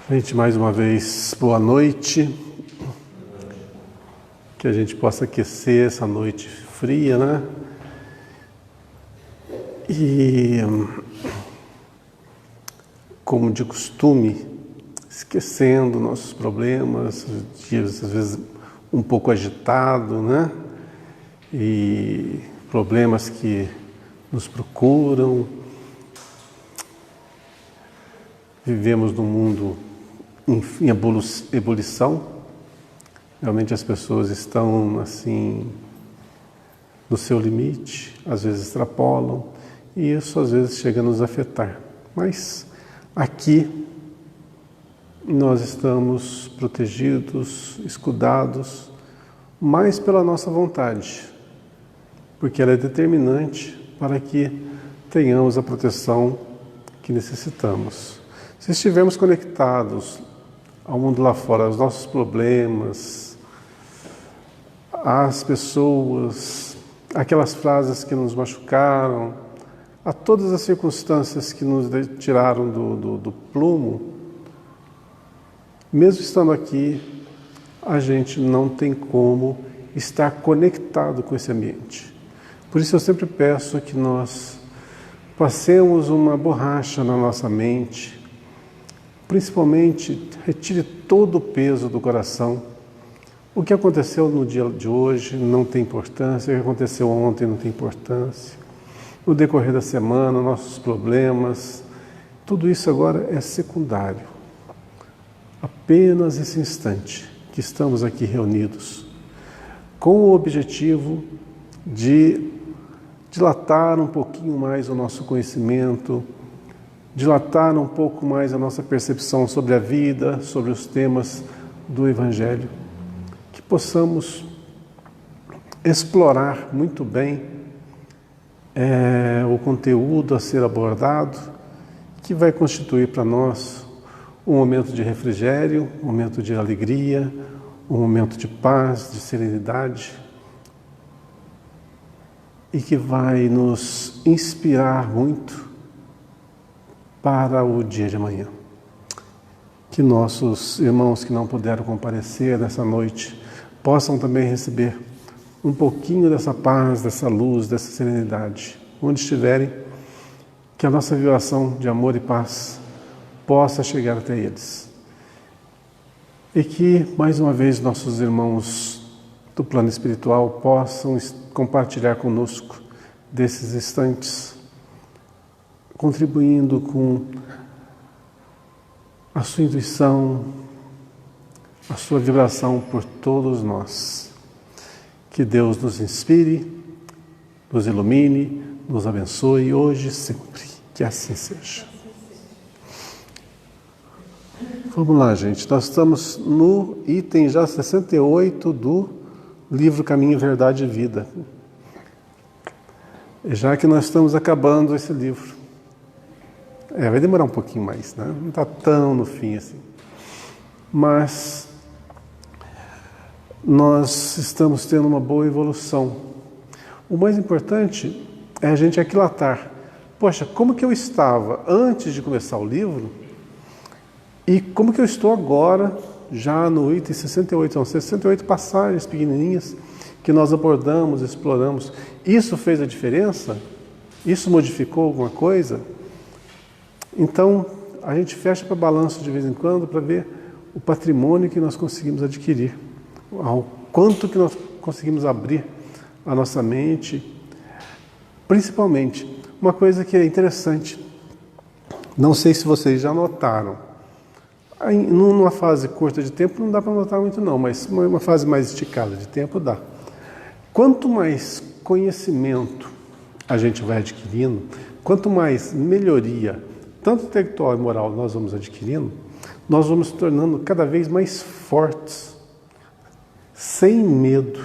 Gente, mais uma vez, boa noite. Que a gente possa aquecer essa noite fria, né? E, como de costume, esquecendo nossos problemas, dias às vezes um pouco agitado, né? E problemas que nos procuram. Vivemos num mundo em ebulição. Realmente as pessoas estão assim no seu limite, às vezes extrapolam, e isso às vezes chega a nos afetar. Mas aqui nós estamos protegidos, escudados, mais pela nossa vontade, porque ela é determinante para que tenhamos a proteção que necessitamos. Se estivermos conectados ao mundo lá fora, aos nossos problemas, às pessoas, aquelas frases que nos machucaram, a todas as circunstâncias que nos tiraram do prumo, mesmo estando aqui, a gente não tem como estar conectado com esse ambiente. Por isso eu sempre peço que nós passemos uma borracha na nossa mente, principalmente retire todo o peso do coração. O que aconteceu no dia de hoje não tem importância, o que aconteceu ontem não tem importância. No decorrer da semana, nossos problemas, tudo isso agora é secundário. Apenas esse instante que estamos aqui reunidos, com o objetivo de dilatar um pouquinho mais o nosso conhecimento, dilatar um pouco mais a nossa percepção sobre a vida, sobre os temas do Evangelho, que possamos explorar muito bem o conteúdo a ser abordado, que vai constituir para nós um momento de refrigério, um momento de alegria, um momento de paz, de serenidade, e que vai nos inspirar muito para o dia de amanhã. Que nossos irmãos que não puderam comparecer nessa noite possam também receber um pouquinho dessa paz, dessa luz, dessa serenidade, onde estiverem, que a nossa vibração de amor e paz possa chegar até eles. E que, mais uma vez, nossos irmãos do plano espiritual possam compartilhar conosco desses instantes, contribuindo com a sua intuição, a sua vibração por todos nós. Que Deus nos inspire, nos ilumine, nos abençoe hoje e sempre. Que assim seja. Vamos lá, gente. Nós estamos no item já 68 do livro Caminho, Verdade e Vida. Já que nós estamos acabando esse livro. Vai demorar um pouquinho mais, né? Não está tão no fim assim. Mas nós estamos tendo uma boa evolução. O mais importante é a gente aquilatar. Poxa, como que eu estava antes de começar o livro e como que eu estou agora, já no item 68. São 68 passagens pequenininhas que nós abordamos, exploramos. Isso fez a diferença? Isso modificou alguma coisa? Então, a gente fecha para balanço de vez em quando para ver o patrimônio que nós conseguimos adquirir, ao quanto que nós conseguimos abrir a nossa mente. Principalmente, uma coisa que é interessante, não sei se vocês já notaram, numa fase curta de tempo não dá para notar muito não, mas uma fase mais esticada de tempo dá. Quanto mais conhecimento a gente vai adquirindo, quanto mais melhoria tanto intelectual e moral nós vamos adquirindo, nós vamos se tornando cada vez mais fortes, sem medo.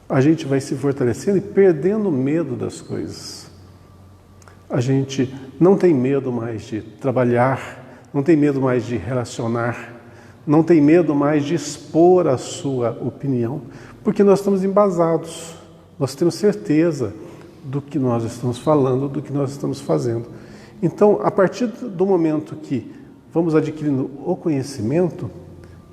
A gente vai se fortalecendo e perdendo o medo das coisas. A gente não tem medo mais de trabalhar, não tem medo mais de relacionar, não tem medo mais de expor a sua opinião, porque nós estamos embasados, nós temos certeza do que nós estamos falando, do que nós estamos fazendo. Então, a partir do momento que vamos adquirindo o conhecimento,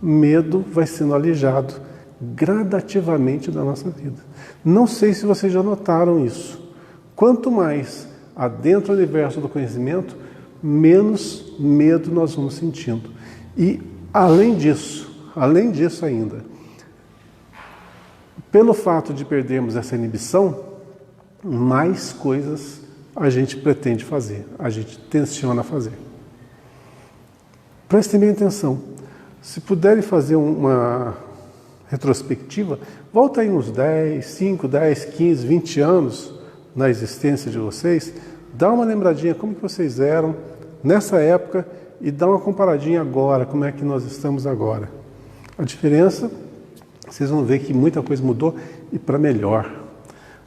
medo vai sendo alijado gradativamente da nossa vida. Não sei se vocês já notaram isso. Quanto mais adentra o universo do conhecimento, menos medo nós vamos sentindo. E além disso ainda, pelo fato de perdermos essa inibição, mais coisas a gente pretende fazer, a gente tensiona fazer. Prestem bem atenção. Se puderem fazer uma retrospectiva, volta aí uns 5, 10, 15, 20 anos na existência de vocês, dá uma lembradinha como que vocês eram nessa época e dá uma comparadinha agora, como é que nós estamos agora. A diferença, vocês vão ver que muita coisa mudou e para melhor.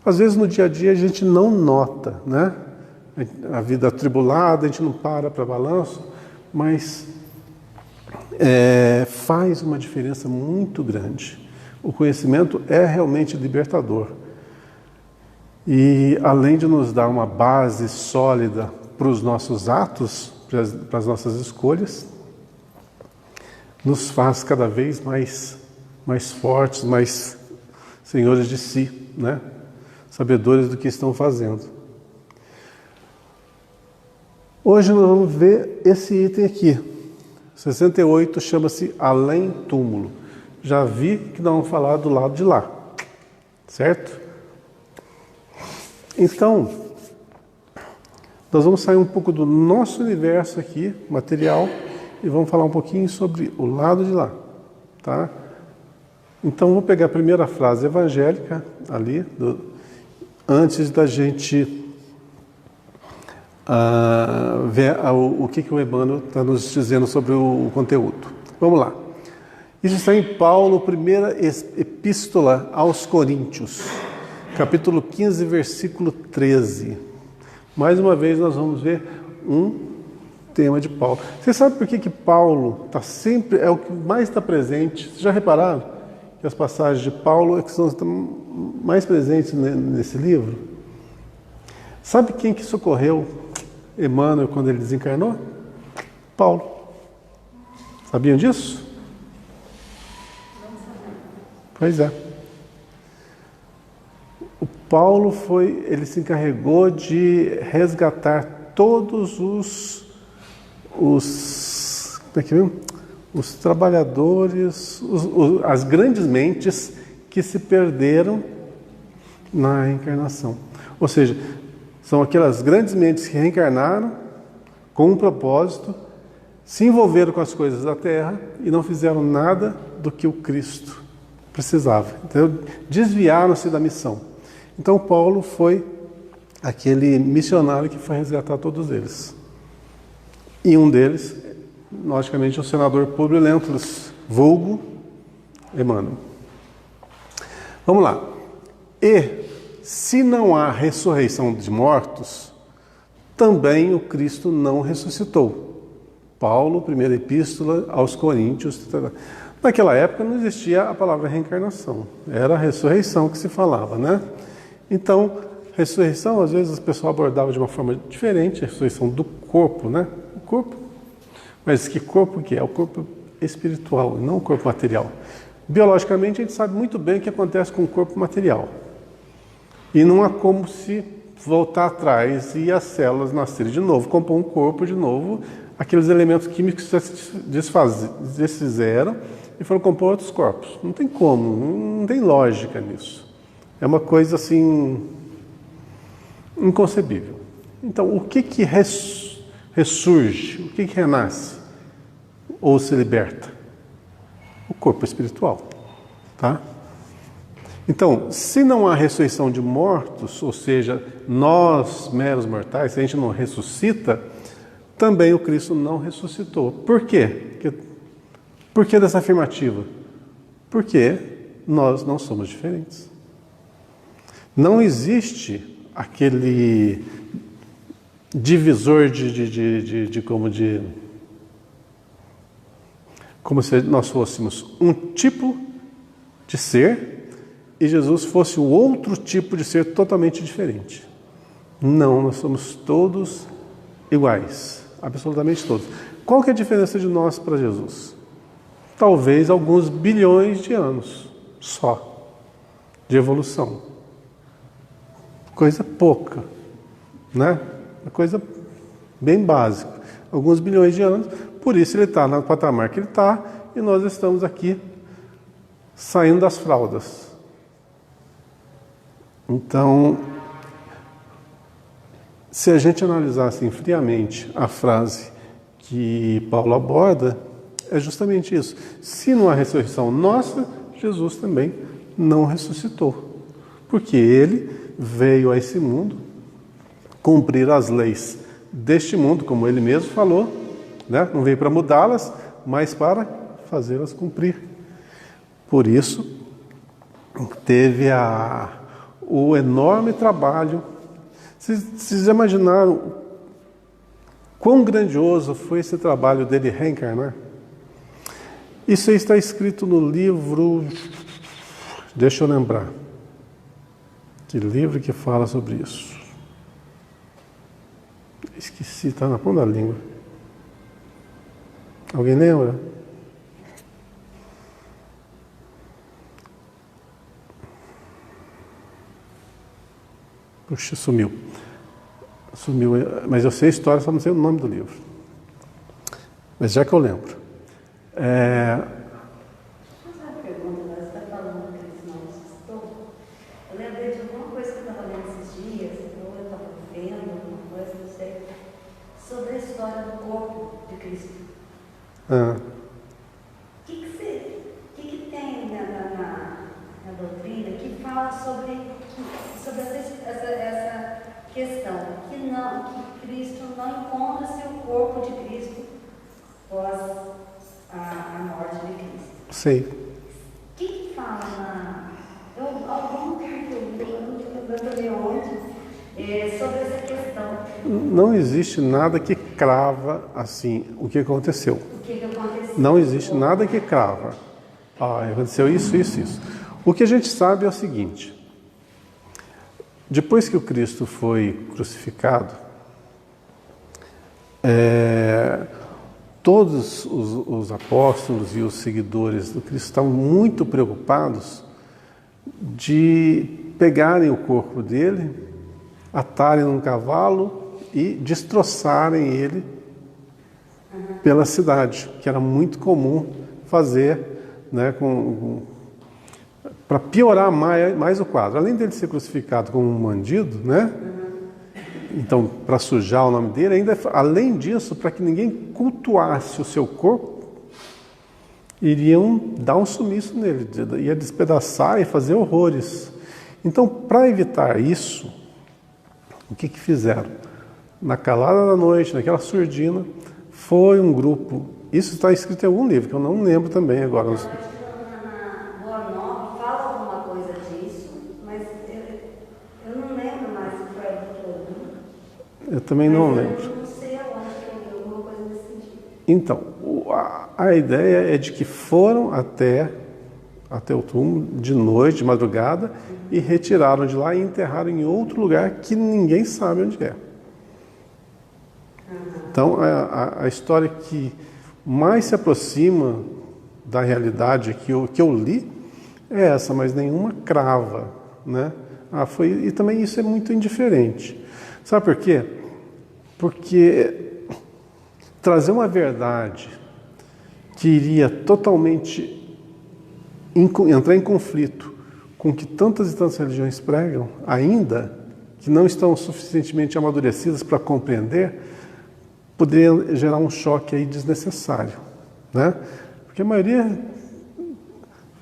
Às vezes no dia a dia a gente não nota, né? A vida atribulada, a gente não para balanço, mas faz uma diferença muito grande. O conhecimento é realmente libertador. E além de nos dar uma base sólida para os nossos atos, para as nossas escolhas, nos faz cada vez mais fortes, mais senhores de si, né? Sabedores do que estão fazendo. Hoje nós vamos ver esse item aqui. 68 chama-se Além Túmulo. Já vi que nós vamos falar do lado de lá, certo? Então, nós vamos sair um pouco do nosso universo aqui, material, e vamos falar um pouquinho sobre o lado de lá, tá? Então, vou pegar a primeira frase evangélica ali, antes da gente ver o que o Emmanuel está nos dizendo sobre o conteúdo. Vamos lá. Isso está em Paulo, primeira epístola aos Coríntios, capítulo 15, versículo 13. Mais uma vez nós vamos ver um tema de Paulo. Você sabe por que Paulo está sempre, é o que mais está presente? Vocês já repararam que as passagens de Paulo é que estão mais presentes nesse livro? Sabe quem que socorreu Emmanuel quando ele desencarnou? Paulo. Sabiam disso? Pois é. O Paulo ele se encarregou de resgatar todos os trabalhadores, as grandes mentes que se perderam na reencarnação. Ou seja, são aquelas grandes mentes que reencarnaram com um propósito, se envolveram com as coisas da Terra e não fizeram nada do que o Cristo precisava. Então, desviaram-se da missão. Então, Paulo foi aquele missionário que foi resgatar todos eles. E um deles, logicamente, é o senador Publio Lentulus, vulgo Emmanuel. Vamos lá. E, se não há ressurreição de mortos, também o Cristo não ressuscitou. Paulo, primeira epístola aos Coríntios. Naquela época não existia a palavra reencarnação. Era a ressurreição que se falava, né? Então, ressurreição, às vezes, as pessoas abordavam de uma forma diferente, a ressurreição do corpo, né? O corpo. Mas que corpo que é? O corpo espiritual, não o corpo material. Biologicamente, a gente sabe muito bem o que acontece com o corpo material. E não há como se voltar atrás e as células nascerem de novo, compor um corpo de novo, aqueles elementos químicos que se desfizeram e foram compor outros corpos. Não tem como, não tem lógica nisso. É uma coisa assim inconcebível. Então, o que ressurge? O que renasce? Ou se liberta? O corpo espiritual, tá? Então, se não há ressurreição de mortos, ou seja, nós, meros mortais, se a gente não ressuscita, também o Cristo não ressuscitou. Por quê? Por que dessa afirmativa? Porque nós não somos diferentes. Não existe aquele divisor como se nós fôssemos um tipo de ser e Jesus fosse o outro tipo de ser totalmente diferente. Não, nós somos todos iguais. absolutamente todos. Qual que é a diferença de nós para Jesus? Talvez alguns bilhões de anos só de evolução. Coisa pouca, né? Uma coisa bem básica. Alguns bilhões de anos, por isso ele está no patamar que ele está e nós estamos aqui saindo das fraldas. Então, se a gente analisar assim, friamente a frase que Paulo aborda, é justamente isso. Se não há ressurreição nossa, Jesus também não ressuscitou. Porque ele veio a esse mundo cumprir as leis deste mundo, como ele mesmo falou, né? Não veio para mudá-las, mas para fazê-las cumprir. Por isso, teve o enorme trabalho. Vocês já imaginaram quão grandioso foi esse trabalho dele reencarnar? Isso aí está escrito no livro... Deixa eu lembrar. Que livro que fala sobre isso? Esqueci, está na ponta da língua. Alguém lembra? Puxa, sumiu. Sumiu, mas eu sei a história, só não sei o nome do livro. Mas já que eu lembro. Uma pergunta, você está falando que eles não ressuscitou? Eu lembrei de alguma coisa que eu estava lendo esses dias, ou eu estava vendo alguma coisa, não sei, sobre a história do corpo de Cristo. O que tem na doutrina que fala sobre essa questão, que Cristo não encontra-se o corpo de Cristo após a morte de Cristo? Sei. O que fala algum lugar que eu li onde, sobre essa questão? Não existe nada que crava assim o que aconteceu. O que aconteceu? Não existe nada que crava. Aconteceu isso, isso, isso. O que a gente sabe é o seguinte. Depois que o Cristo foi crucificado, todos os apóstolos e os seguidores do Cristo estavam muito preocupados de pegarem o corpo dele, atarem num cavalo e destroçarem ele pela cidade, que era muito comum fazer, né, para piorar mais o quadro. Além dele ser crucificado como um bandido, né? Então, para sujar o nome dele, ainda além disso, para que ninguém cultuasse o seu corpo, iriam dar um sumiço nele, ia despedaçar e fazer horrores. Então, para evitar isso, o que fizeram? Na calada da noite, naquela surdina, foi um grupo. Isso está escrito em algum livro, que eu não lembro também agora. Eu também não lembro. Eu não sei aonde que eu vi alguma coisa nesse sentido. Então, a ideia é de que foram até o túmulo de noite, de madrugada, e retiraram de lá e enterraram em outro lugar que ninguém sabe onde é. Então, a história que mais se aproxima da realidade que eu li é essa, mas nenhuma crava, né? E também isso é muito indiferente. Sabe por quê? Porque trazer uma verdade que iria totalmente entrar em conflito com o que tantas e tantas religiões pregam, ainda que não estão suficientemente amadurecidas para compreender, poderia gerar um choque aí desnecessário, né? Porque a maioria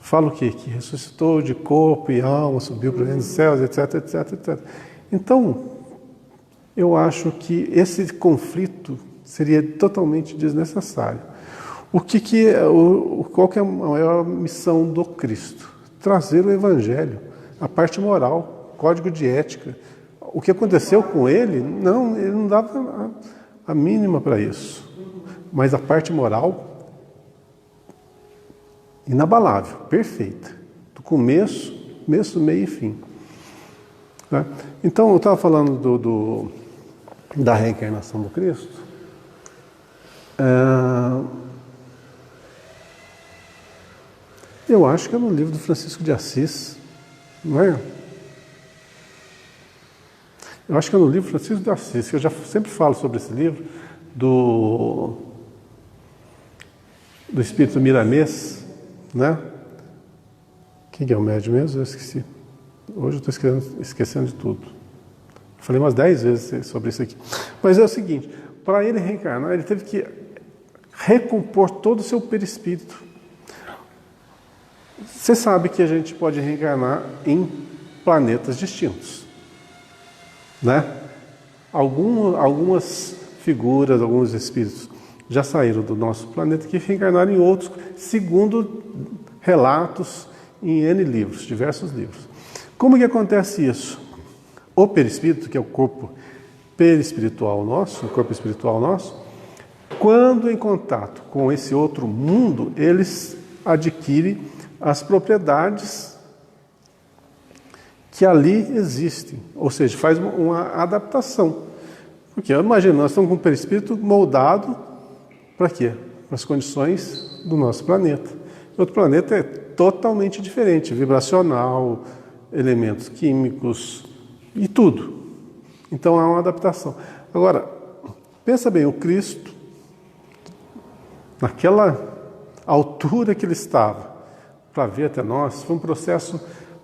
fala o quê? Que ressuscitou de corpo e alma, subiu para dentro dos céus, etc, etc, etc. Então, eu acho que esse conflito seria totalmente desnecessário. Qual que é a maior missão do Cristo? Trazer o Evangelho, a parte moral, código de ética. O que aconteceu com ele, ele não dava a mínima para isso. Mas a parte moral, inabalável, perfeita. Do começo, meio e fim. Tá? Então, eu estava falando da reencarnação do Cristo, Eu acho que é no livro do Francisco de Assis, não é? Eu acho que é no livro Francisco de Assis, que eu já sempre falo sobre esse livro, do Espírito Miramês, né? Quem é o médium mesmo? Eu esqueci. Hoje eu estou esquecendo de tudo. Falei umas 10 vezes sobre isso aqui. Mas é o seguinte, para ele reencarnar, ele teve que recompor todo o seu perispírito. Você sabe que a gente pode reencarnar em planetas distintos, né? Algumas figuras, alguns espíritos já saíram do nosso planeta que reencarnaram em outros, segundo relatos em N livros, diversos livros. Como que acontece isso? O perispírito, que é o corpo perispiritual nosso, o corpo espiritual nosso, quando em contato com esse outro mundo, eles adquirem as propriedades que ali existem, ou seja, faz uma adaptação. Porque imagina, nós estamos com o perispírito moldado para quê? Para as condições do nosso planeta. O outro planeta é totalmente diferente, vibracional, elementos químicos e tudo. Então há uma adaptação. Agora, pensa bem, o Cristo, naquela altura que ele estava, para vir até nós, foi um processo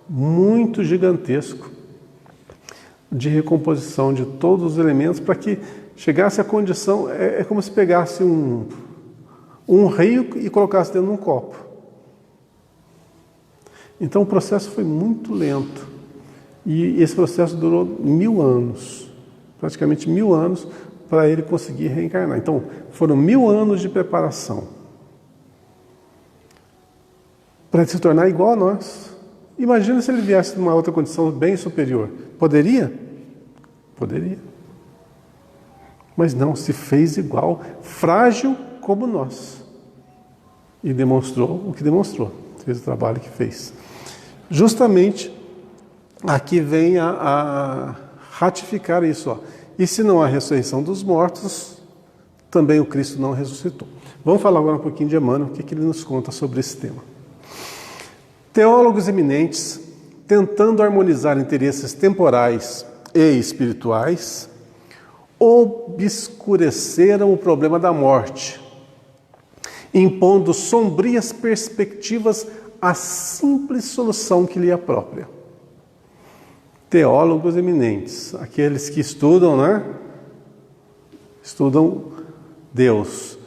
muito gigantesco de recomposição de todos os elementos para que chegasse à condição, é como se pegasse um rio e colocasse dentro de um copo. Então o processo foi muito lento e esse processo durou 1000 anos, praticamente 1000 anos para ele conseguir reencarnar. Então foram 1000 anos de preparação para se tornar igual a nós. Imagina se ele viesse numa outra condição bem superior. Poderia? Poderia. Mas não, se fez igual, frágil como nós. E demonstrou o que demonstrou. Fez o trabalho que fez. Justamente, aqui vem a ratificar isso. Ó. E se não há ressurreição dos mortos, também o Cristo não ressuscitou. Vamos falar agora um pouquinho de Emmanuel, o que ele nos conta sobre esse tema. Teólogos eminentes, tentando harmonizar interesses temporais e espirituais, obscureceram o problema da morte, impondo sombrias perspectivas à simples solução que lhe é própria. Teólogos eminentes, aqueles que estudam, né? Estudam Deus,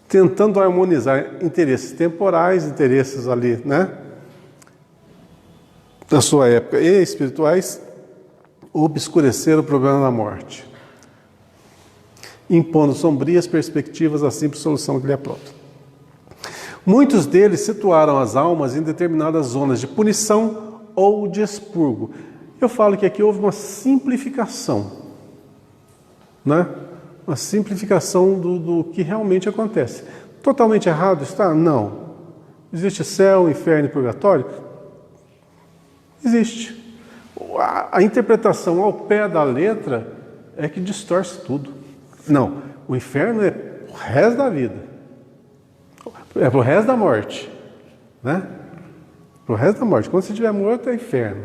tentando harmonizar interesses temporais, interesses ali, né? Da sua época, e espirituais, obscureceram o problema da morte, impondo sombrias perspectivas à simples solução que lhe é própria. Muitos deles situaram as almas em determinadas zonas de punição ou de expurgo. Eu falo que aqui houve uma simplificação, né? Uma simplificação do que realmente acontece. Totalmente errado está? Não. Existe céu, inferno e purgatório? Existe. A interpretação ao pé da letra é que distorce tudo. Não, o inferno é o resto da vida. É pro resto da morte. Né? Pro resto da morte. Quando você estiver morto é inferno.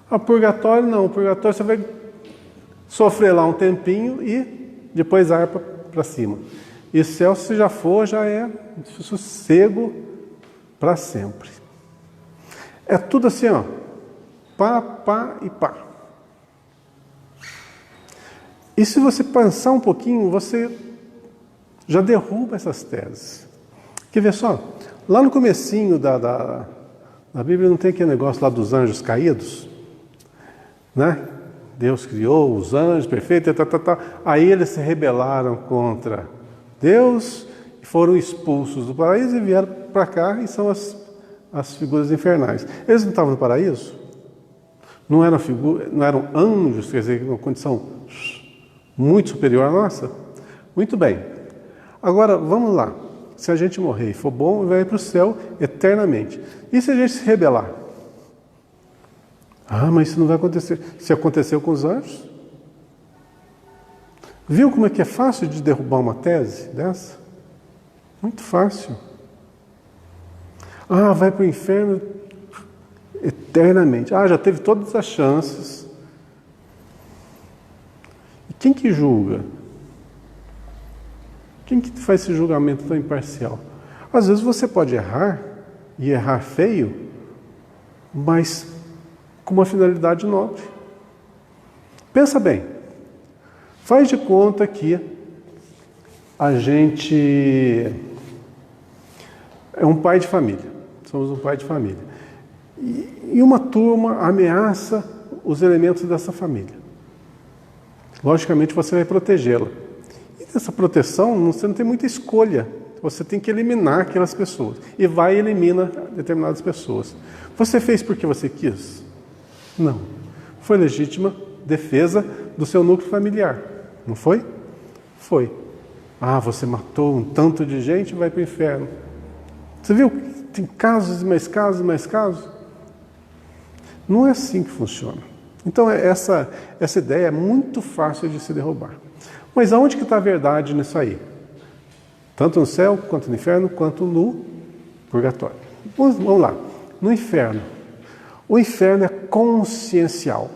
O purgatório não. O purgatório você vai sofrer lá um tempinho e depois arpa para cima. E céu, se já for, já é sossego para sempre. É tudo assim, ó. Pá, pá e pá. E se você pensar um pouquinho, você já derruba essas teses. Quer ver só? Lá no comecinho da Bíblia não tem aquele negócio lá dos anjos caídos? Né? Deus criou os anjos, perfeito, Aí eles se rebelaram contra Deus e foram expulsos do paraíso e vieram para cá e são as figuras infernais. Eles não estavam no paraíso? Não eram anjos, quer dizer, uma condição muito superior à nossa? Muito bem. Agora, vamos lá. Se a gente morrer e for bom, vai para o céu eternamente. E se a gente se rebelar? Ah, mas isso não vai acontecer. Se aconteceu com os anjos? Viu como é que é fácil de derrubar uma tese dessa? Muito fácil. Ah, vai para o inferno eternamente. Ah, já teve todas as chances. E quem que julga? Quem que faz esse julgamento tão imparcial? Às vezes você pode errar, e errar feio, mas com uma finalidade nobre. Pensa bem. Faz de conta que a gente é um pai de família. Somos um pai de família. E uma turma ameaça os elementos dessa família. Logicamente você vai protegê-la. E nessa proteção você não tem muita escolha. Você tem que eliminar aquelas pessoas. E vai e elimina determinadas pessoas. Você fez porque você quis? Não. Foi legítima defesa do seu núcleo familiar. Não foi? Foi. Ah, você matou um tanto de gente e vai para o inferno. Você viu? Tem casos e mais casos e mais casos. Não é assim que funciona. Então essa ideia é muito fácil de se derrubar. Mas aonde que está a verdade nisso aí? Tanto no céu, quanto no inferno, quanto no purgatório. Vamos lá. No inferno. O inferno é consciencial.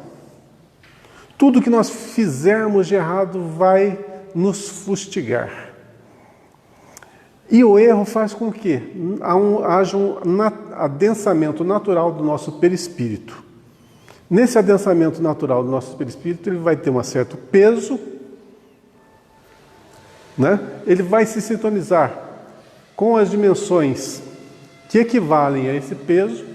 Tudo que nós fizermos de errado vai nos fustigar. E o erro faz com que haja um adensamento natural do nosso perispírito. Nesse adensamento natural do nosso perispírito, ele vai ter um certo peso, né? Ele vai se sintonizar com as dimensões que equivalem a esse peso,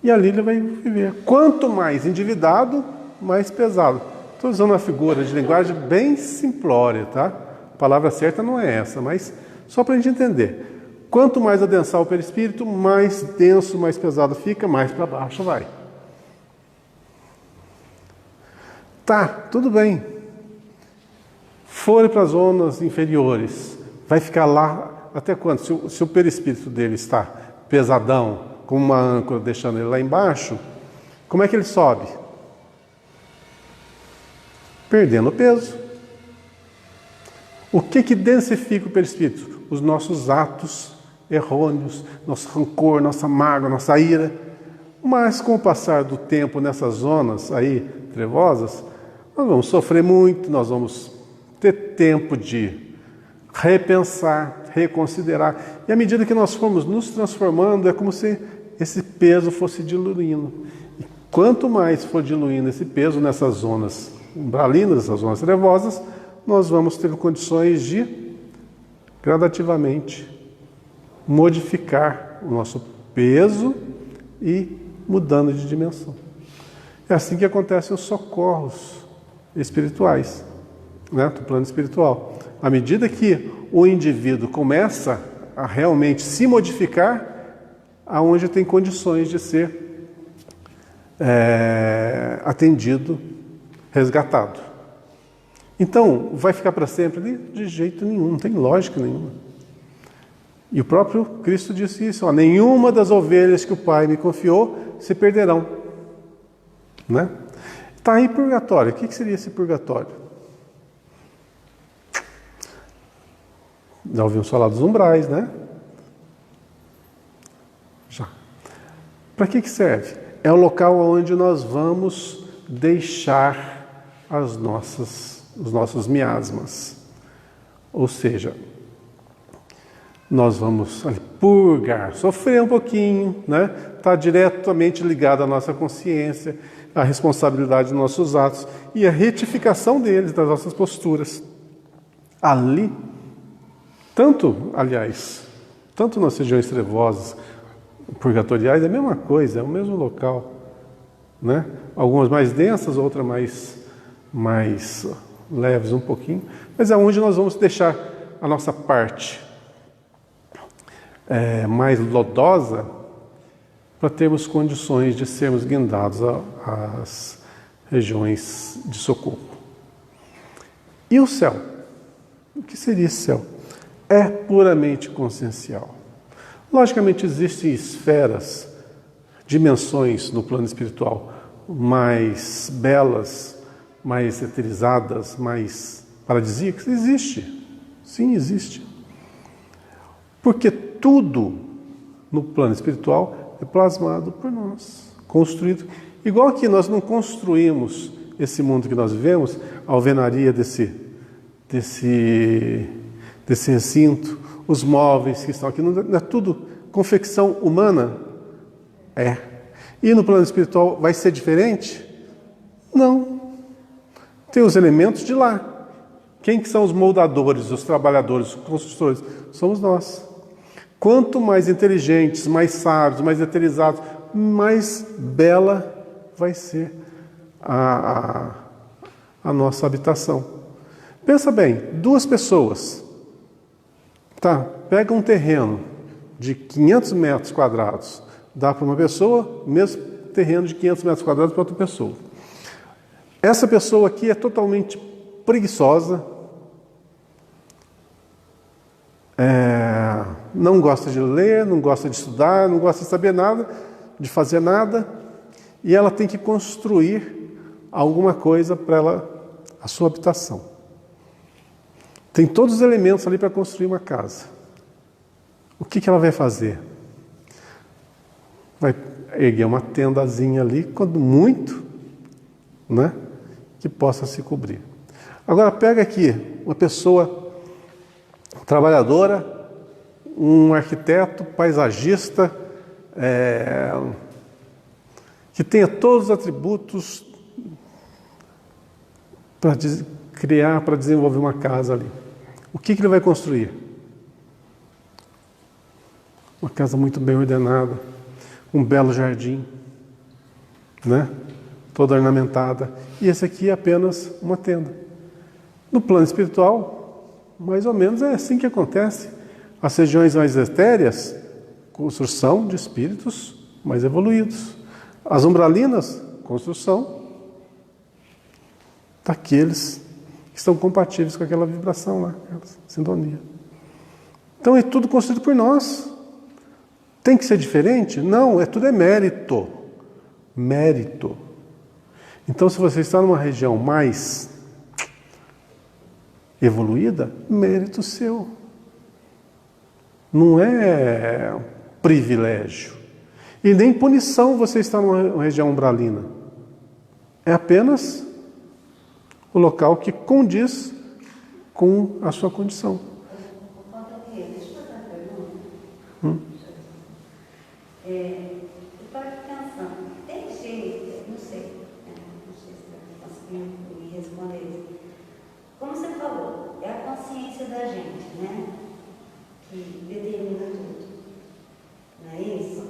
e ali ele vai viver. Quanto mais endividado, mais pesado. Estou usando uma figura de linguagem bem simplória, tá? A palavra certa não é essa, mas só para a gente entender. Quanto mais adensar o perispírito, mais denso, mais pesado fica, mais para baixo vai. Tá, tudo bem. For para as zonas inferiores, vai ficar lá até quando? Se o perispírito dele está pesadão, com uma âncora deixando ele lá embaixo, como é que ele sobe? Perdendo peso. O que densifica o perispírito? Os nossos atos errôneos, nosso rancor, nossa mágoa, nossa ira. Mas com o passar do tempo nessas zonas aí trevosas, nós vamos sofrer muito, nós vamos ter tempo de repensar, reconsiderar. E à medida que nós formos nos transformando, é como se esse peso fosse diluindo. E quanto mais for diluindo esse peso nessas zonas umbralinas, essas zonas trevosas, nós vamos ter condições de gradativamente modificar o nosso peso e mudando de dimensão. É assim que acontecem os socorros espirituais, né, do plano espiritual. À medida que o indivíduo começa a realmente se modificar, aonde tem condições de ser atendido, resgatado. Então, vai ficar para sempre ali? De jeito nenhum, não tem lógica nenhuma. E o próprio Cristo disse isso, ó, nenhuma das ovelhas que o Pai me confiou se perderão. Né? Está aí purgatório. O que seria esse purgatório? Já ouvimos falar dos umbrais, né? Já. Para que serve? É o local onde nós vamos deixar os nossos miasmas. Ou seja, nós vamos purgar, sofrer um pouquinho, né? Está diretamente ligado à nossa consciência, à responsabilidade dos nossos atos e à retificação deles, das nossas posturas. Ali, tanto nas regiões trevosas, purgatoriais, é a mesma coisa, é o mesmo local, né? Algumas mais densas, outras mais leves um pouquinho, mas é onde nós vamos deixar a nossa parte mais lodosa para termos condições de sermos guindados às regiões de socorro. E o céu? O que seria esse céu? É puramente consciencial. Logicamente existem esferas, dimensões no plano espiritual mais belas, mais eterizadas, mais paradisíacas? Existe. Sim, existe. Porque tudo no plano espiritual é plasmado por nós, construído. Igual que nós não construímos esse mundo que nós vivemos, a alvenaria desse recinto, os móveis que estão aqui, não é tudo confecção humana? É. E no plano espiritual vai ser diferente? Não. Tem os elementos de lá. Quem que são os moldadores, os trabalhadores, os construtores? Somos nós. Quanto mais inteligentes, mais sábios, mais eterizados, mais bela vai ser a nossa habitação. Pensa bem, 2 pessoas, tá? Pega um terreno de 500 metros quadrados, dá para uma pessoa, mesmo terreno de 500 metros quadrados para outra pessoa. Essa pessoa aqui é totalmente preguiçosa, não gosta de ler, não gosta de estudar, não gosta de saber nada, de fazer nada, e ela tem que construir alguma coisa para ela, a sua habitação. Tem todos os elementos ali para construir uma casa. O que ela vai fazer? Vai erguer uma tendazinha ali, quando muito, né, que possa se cobrir. Agora pega aqui uma pessoa trabalhadora, um arquiteto, paisagista, que tenha todos os atributos para criar, para desenvolver uma casa ali. O que ele vai construir? Uma casa muito bem ordenada, um belo jardim, né? Toda ornamentada. E esse aqui é apenas uma tenda. No plano espiritual, mais ou menos é assim que acontece. As regiões mais etéreas, construção de espíritos mais evoluídos. As umbralinas, construção daqueles que estão compatíveis com aquela vibração lá, aquela sintonia. Então é tudo construído por nós. Tem que ser diferente? Não, tudo é mérito. Mérito. Então, se você está numa região mais evoluída, mérito seu. Não é privilégio. E nem punição você está numa região umbralina. É apenas o local que condiz com a sua condição. Deixa eu fazer uma pergunta. Eu estava pensando, tem jeito, não sei se você conseguiu me responder. Como você falou, é a consciência da gente, né? Que determina tudo. Não é isso?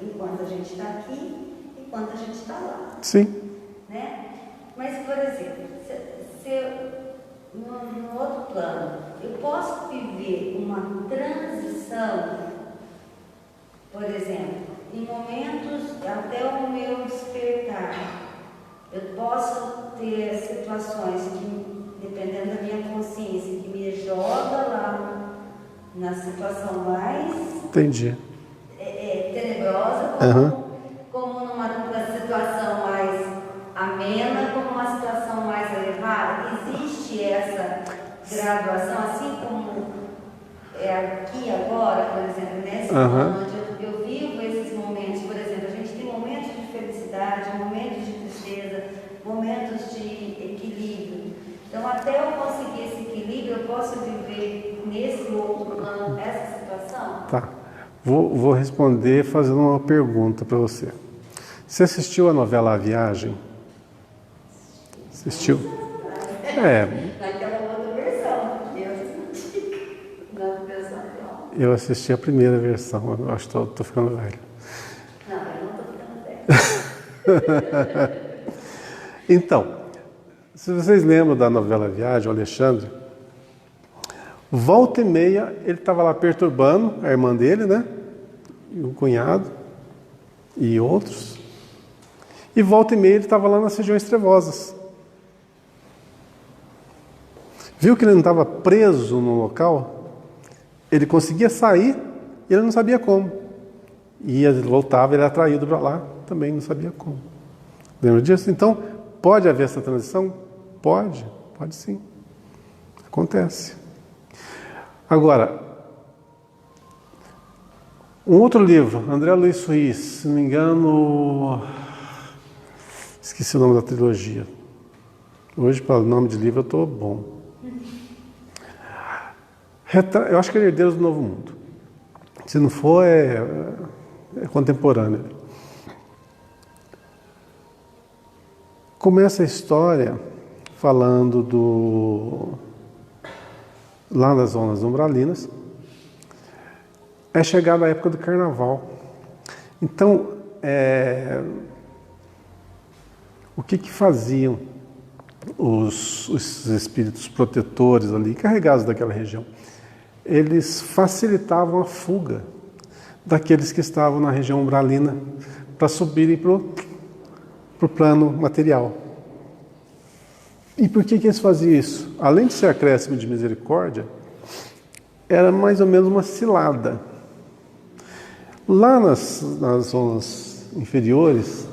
Enquanto a gente está aqui, enquanto a gente está lá. Sim. Né? Mas, por exemplo, no outro plano, eu posso viver uma transição, por exemplo, em momentos até o meu despertar. Eu posso ter situações que, dependendo da minha consciência, que me joga lá na situação mais tenebrosa, como numa situação mais amena, como uma situação mais elevada. Existe essa graduação, assim como é aqui agora, por exemplo, nesse plano onde eu vivo esses momentos. Por exemplo, a gente tem momentos de felicidade, momentos de tristeza, momentos de equilíbrio. Então, até eu conseguir esse equilíbrio, eu posso viver nesse outro plano, essa situação? Tá. Vou responder fazendo uma pergunta para você. Você assistiu a novela A Viagem? Assistiu? Naquela outra versão, que eu assisti. Na versão atual. Eu assisti a primeira versão, eu acho que estou ficando velho. Não, eu não estou ficando velho. Então, se vocês lembram da novela Viagem, o Alexandre, volta e meia ele estava lá perturbando a irmã dele, né? E o cunhado e outros. E volta e meia ele estava lá nas regiões trevosas. Viu que ele não estava preso no local? Ele conseguia sair e ele não sabia como. E ele voltava, ele era atraído para lá, também não sabia como. Lembra disso? Então, pode haver essa transição? Pode. Pode sim. Acontece. Agora, um outro livro, André Luiz Ruiz, se não me engano, esqueci o nome da trilogia. Hoje, para o nome de livro, eu estou bom. Eu acho que é Herdeiros do Novo Mundo. Se não for, é contemporâneo. Começa a história falando lá das zonas umbralinas. É chegada a época do carnaval. Então, o que faziam os espíritos protetores ali, carregados daquela região? Eles facilitavam a fuga daqueles que estavam na região umbralina para subirem para o plano material. E por que eles faziam isso? Além de ser acréscimo de misericórdia, era mais ou menos uma cilada. Lá nas zonas inferiores,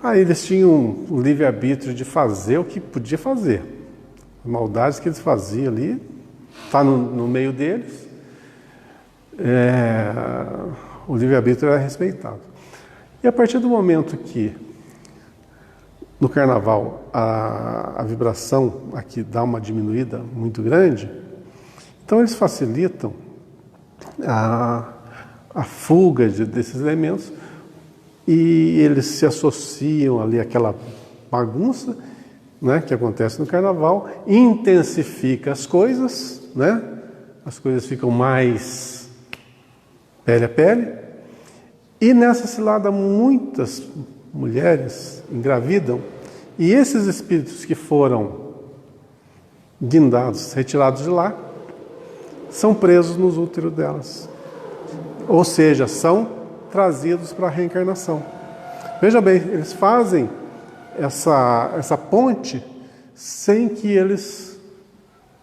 aí eles tinham o livre-arbítrio de fazer o que podia fazer. As maldades que eles faziam ali, está no meio deles, o livre-arbítrio era respeitado. E a partir do momento que, no carnaval, a vibração aqui dá uma diminuída muito grande, então eles facilitam a fuga desses elementos e eles se associam ali àquela bagunça, né, que acontece no carnaval, intensifica as coisas, né, as coisas ficam mais pele a pele, e nessa cilada muitas mulheres engravidam, e esses espíritos que foram guindados, retirados de lá, são presos nos úteros delas. Ou seja, são trazidos para a reencarnação. Veja bem, eles fazem essa ponte sem que eles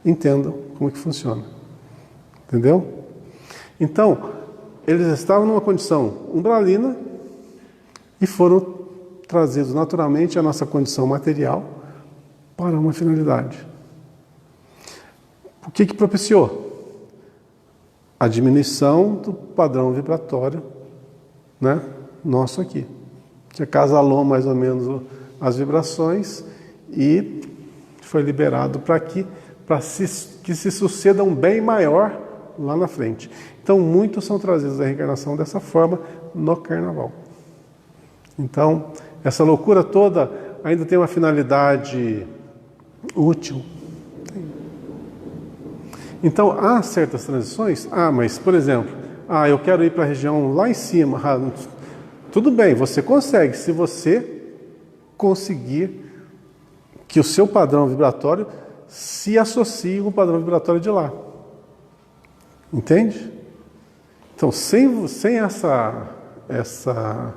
entendam como que funciona. Entendeu? Então, eles estavam numa condição umbralina e foram trazidos naturalmente à nossa condição material para uma finalidade. O que propiciou? A diminuição do padrão vibratório, né, nosso aqui, que acasalou mais ou menos as vibrações e foi liberado para que se suceda um bem maior lá na frente. Então, muitos são trazidos à reencarnação dessa forma no carnaval. Então, essa loucura toda ainda tem uma finalidade útil. Então, há certas transições? Mas, por exemplo, eu quero ir para a região lá em cima. Tudo bem, você consegue, se você conseguir que o seu padrão vibratório se associe com o padrão vibratório de lá. Entende? Então, sem essa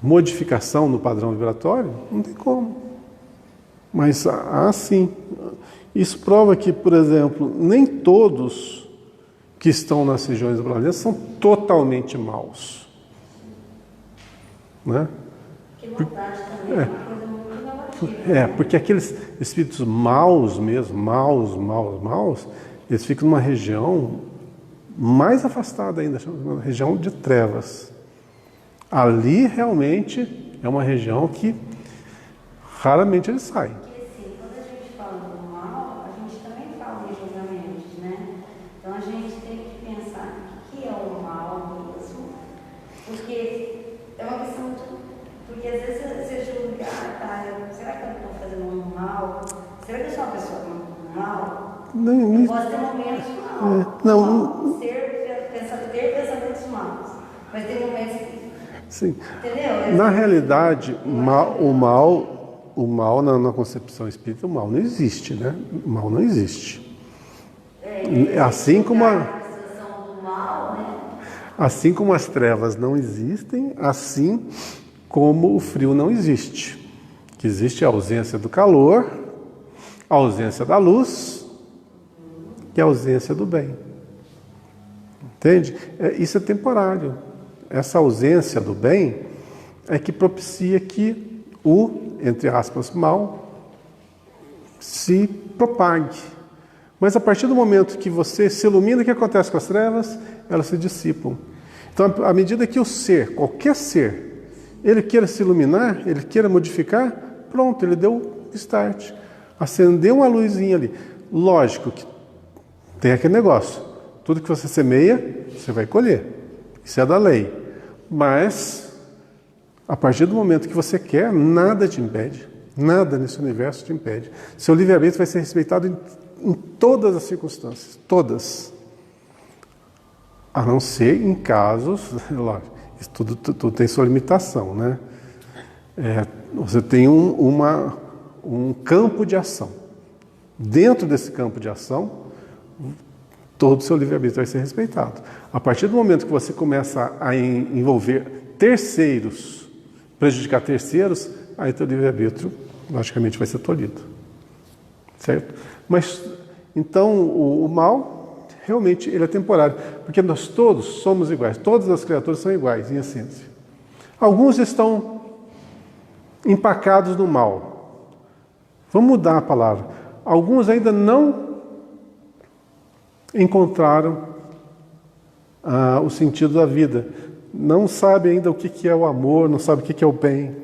modificação no padrão vibratório, não tem como. Mas sim. Isso prova que, por exemplo, nem todos que estão nas regiões umbralinas são totalmente maus. Né? Que vontade também é uma coisa muito relativa. Porque aqueles espíritos maus mesmo, maus, eles ficam numa região mais afastada ainda, chamada região de trevas. Ali realmente é uma região que raramente eles saem. Porque assim, quando a gente fala do mal, a gente também fala em julgamentos, né? Então a gente tem que pensar o que é o mal mesmo, porque é uma questão de... Porque às vezes você julga, será que eu não estou fazendo um mal? Será que eu sou uma pessoa mal? Eu posso ter momentos maus. Ter pensamentos maus. Mas tem momentos que... Sim. Entendeu? Na realidade, o mal na concepção espírita, o mal não existe, né? O mal não existe. Assim como assim como as trevas não existem, assim como o frio não existe. Que existe a ausência do calor, a ausência da luz e a ausência do bem. Entende? Isso é temporário. Essa ausência do bem é que propicia que o, entre aspas, mal se propague. Mas a partir do momento que você se ilumina, o que acontece com as trevas? Elas se dissipam. Então, à medida que o ser, qualquer ser, ele queira se iluminar, ele queira modificar, pronto, ele deu start. Acendeu uma luzinha ali. Lógico que tem aquele negócio. Tudo que você semeia, você vai colher. Isso é da lei. Mas, a partir do momento que você quer, nada te impede. Nada nesse universo te impede. Seu livre-arbítrio vai ser respeitado em todas as circunstâncias. Todas. A não ser em casos, lógico, isso tudo tem sua limitação, né? Você tem um campo de ação. Dentro desse campo de ação, todo o seu livre-arbítrio vai ser respeitado. A partir do momento que você começa a envolver terceiros, prejudicar terceiros, aí teu livre-arbítrio, logicamente, vai ser tolhido. Certo? Mas, então, o mal, realmente, ele é temporário. Porque nós todos somos iguais. Todas as criaturas são iguais, em essência. Alguns estão empacados no mal. Vamos mudar a palavra. Alguns ainda não encontraram o sentido da vida. Não sabem ainda o que é o amor, não sabem o que é o bem.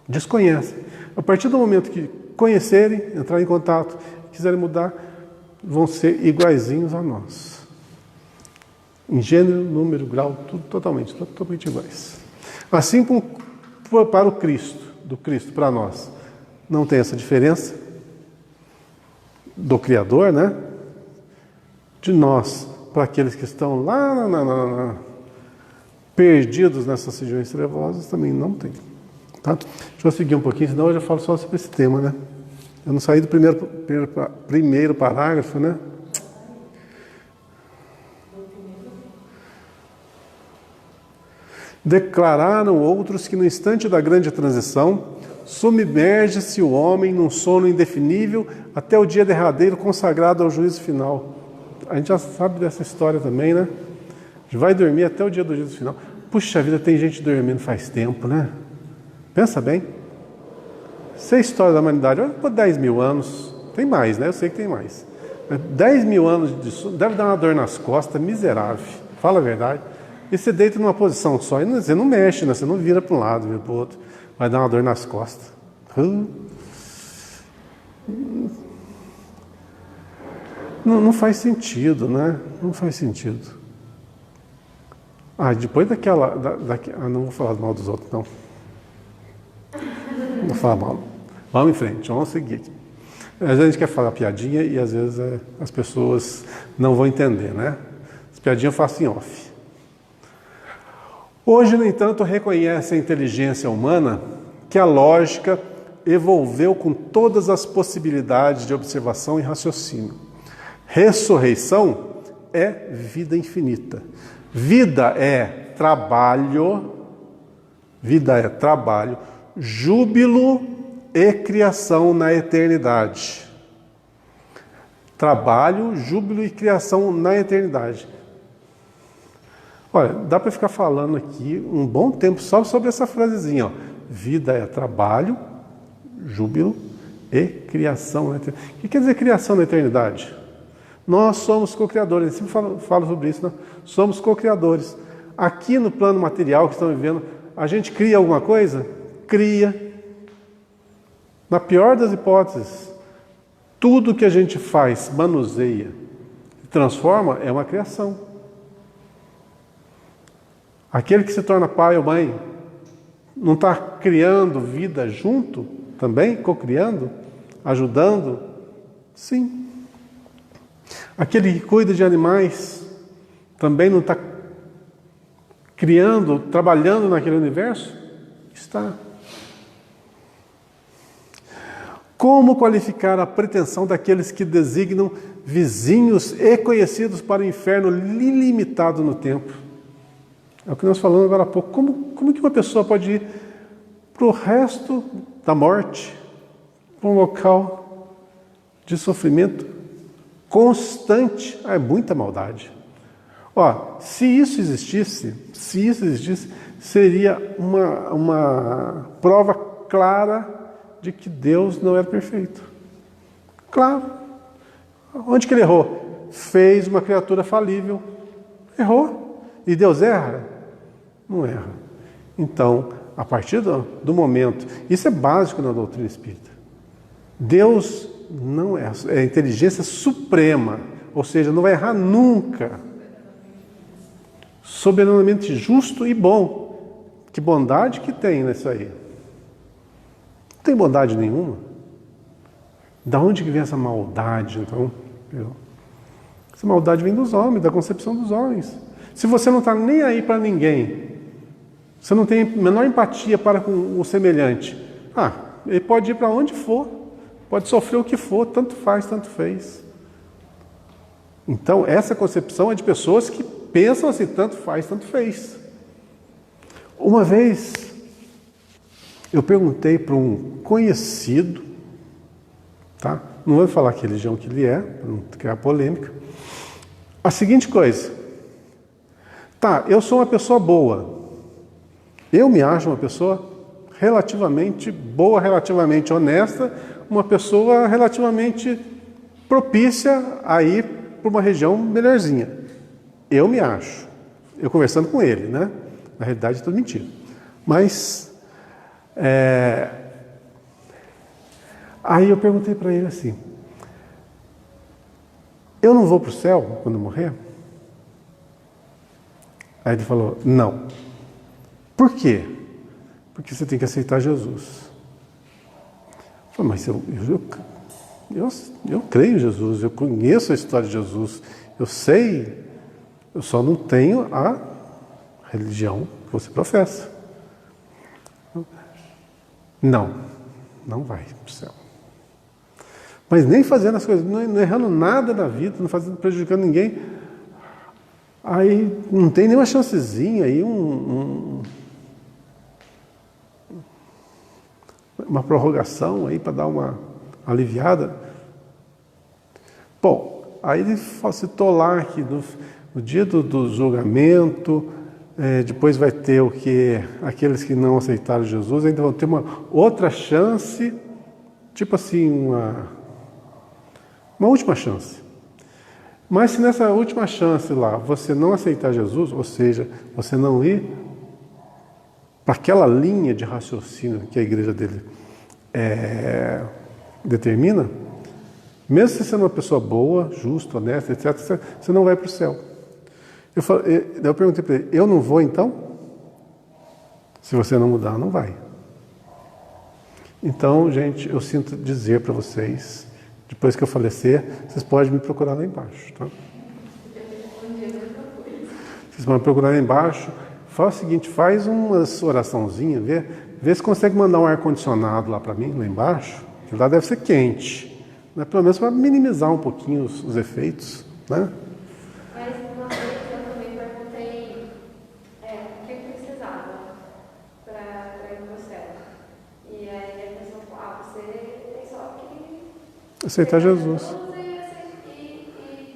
Desconhecem. A partir do momento que conhecerem, entrarem em contato, quiserem mudar, vão ser iguaizinhos a nós. Em gênero, número, grau, tudo totalmente iguais. Assim como para o Cristo, do Cristo para nós, não tem essa diferença do Criador, né? De nós, para aqueles que estão lá perdidos nessas regiões trevosas, também não tem. Tá? Deixa eu seguir um pouquinho, senão eu já falo só sobre esse tema, né? Eu não saí do primeiro parágrafo, né? Declararam outros que no instante da grande transição submerge-se o homem num sono indefinível até o dia derradeiro consagrado ao juízo final. A gente já sabe dessa história também, né? A gente vai dormir até o dia do juízo final. Puxa vida, tem gente dormindo faz tempo, né? Pensa bem. Se a história da humanidade, olha por 10 mil anos, tem mais, né? Eu sei que tem mais. 10 mil anos de sono, deve dar uma dor nas costas, miserável. Fala a verdade. E você deita numa posição só, e você não mexe, né? Você não vira para um lado, vira para o outro. Vai dar uma dor nas costas. Não faz sentido, né? Não faz sentido. Depois daquela... não vou falar mal dos outros, não. Não vou falar mal. Vamos em frente, vamos seguir aqui. Às vezes a gente quer falar piadinha e às vezes as pessoas não vão entender, né? As piadinhas eu faço em off. Hoje, no entanto, reconhece a inteligência humana que a lógica evolveu com todas as possibilidades de observação e raciocínio. Ressurreição é vida infinita. Vida é trabalho, júbilo e criação na eternidade. Trabalho, júbilo e criação na eternidade. Olha, dá para ficar falando aqui um bom tempo só sobre essa frasezinha, ó. Vida é trabalho, júbilo e criação na eternidade. O que quer dizer criação na eternidade? Nós somos co-criadores, eu sempre falo sobre isso, né? Somos co-criadores. Aqui no plano material que estamos vivendo, a gente cria alguma coisa? Cria. Na pior das hipóteses, tudo que a gente faz, manuseia, transforma, é uma criação. Aquele que se torna pai ou mãe, não está criando vida junto também, co-criando, ajudando? Sim. Aquele que cuida de animais, também não está criando, trabalhando naquele universo? Está. Como qualificar a pretensão daqueles que designam vizinhos e conhecidos para o inferno ilimitado no tempo? É o que nós falamos agora há pouco. Como que uma pessoa pode ir para o resto da morte, para um local de sofrimento constante? É muita maldade. Se isso existisse, seria uma prova clara de que Deus não era perfeito. Claro. Onde que ele errou? Fez uma criatura falível. Errou. E Deus erra? Não erra. Então, a partir do momento... Isso é básico na doutrina espírita. Deus não é a inteligência suprema. Ou seja, não vai errar nunca. Soberanamente justo e bom. Que bondade que tem nisso aí? Não tem bondade nenhuma. Da onde que vem essa maldade, então? Essa maldade vem dos homens, da concepção dos homens. Se você não está nem aí para ninguém, você não tem a menor empatia para com o semelhante, ele pode ir para onde for, pode sofrer o que for, tanto faz, tanto fez. Então, essa concepção é de pessoas que pensam assim, tanto faz, tanto fez. Uma vez, eu perguntei para um conhecido, tá? Não vou falar que religião que ele é, para não criar polêmica, a seguinte coisa: eu sou uma pessoa boa, eu me acho uma pessoa relativamente boa, relativamente honesta, uma pessoa relativamente propícia a ir para uma região melhorzinha. Eu me acho. Eu conversando com ele, né? Na realidade é tudo mentira. Mas, aí eu perguntei para ele assim: eu não vou para o céu quando morrer? Aí ele falou: não. Por quê? Porque você tem que aceitar Jesus. Eu falei: mas eu creio em Jesus, eu conheço a história de Jesus, eu sei, eu só não tenho a religião que você professa. Não vai para o céu. Mas nem fazendo as coisas, não errando nada na vida, não prejudicando ninguém, aí não tem nenhuma chancezinha aí, uma prorrogação aí para dar uma aliviada. Bom, aí ele citou lá que no dia do julgamento, depois vai ter o que aqueles que não aceitaram Jesus ainda vão ter uma outra chance, tipo assim, uma última chance. Mas se nessa última chance lá você não aceitar Jesus, ou seja, você não ir para aquela linha de raciocínio que a igreja dele determina, mesmo se você é uma pessoa boa, justa, honesta, etc., você não vai para o céu. Eu perguntei para ele: eu não vou então? Se você não mudar, não vai. Então, gente, eu sinto dizer para vocês, depois que eu falecer, vocês podem me procurar lá embaixo, tá? Vocês podem me procurar lá embaixo. Faz o seguinte, faz umas oraçãozinhas, vê se consegue mandar um ar-condicionado lá para mim, lá embaixo, que lá deve ser quente, né? Pelo menos para minimizar um pouquinho os efeitos, né? Mas uma vez eu também perguntei o que precisava para ir para o céu. E aí a pessoa falou: você tem só que aceitar Jesus.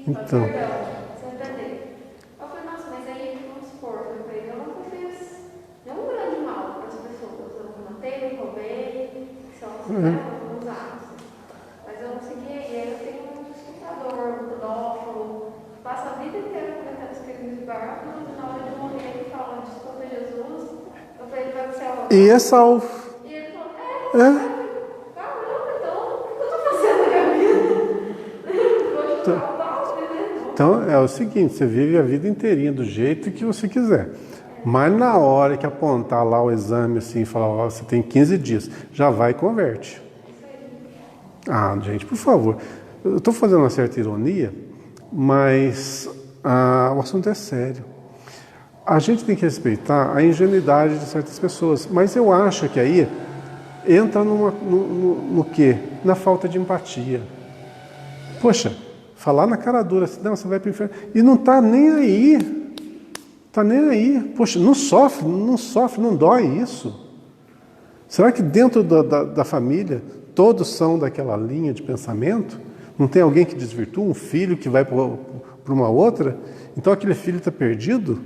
Então. Perdão, você entender. Eu falei: nossa, mas aí vamos supor, eu nunca fiz nenhum grande mal para as pessoas. Eu não matei, não roubei, são alguns atos. Mas eu não segui, e aí eu tenho um escutador, um pedófilo, passa a vida inteira cometendo os crimes de barro, mas na hora de morrer ele fala: desculpa, Jesus. Eu falei: ele vai pro céu. E é salvo. E ele falou: caramba, então o que eu estou fazendo na minha vida? Então é o seguinte, você vive a vida inteirinha do jeito que você quiser. Mas na hora que apontar lá o exame assim e falar: você tem 15 dias, já vai e converte. Gente, por favor. Eu estou fazendo uma certa ironia, mas o assunto é sério. A gente tem que respeitar a ingenuidade de certas pessoas, mas eu acho que aí entra no quê? Na falta de empatia. Poxa, falar na cara dura assim: não, você vai para o inferno, e não está nem aí. Está nem aí. Poxa, não sofre, não dói isso. Será que dentro da família todos são daquela linha de pensamento? Não tem alguém que desvirtua, um filho que vai para uma outra? Então aquele filho está perdido?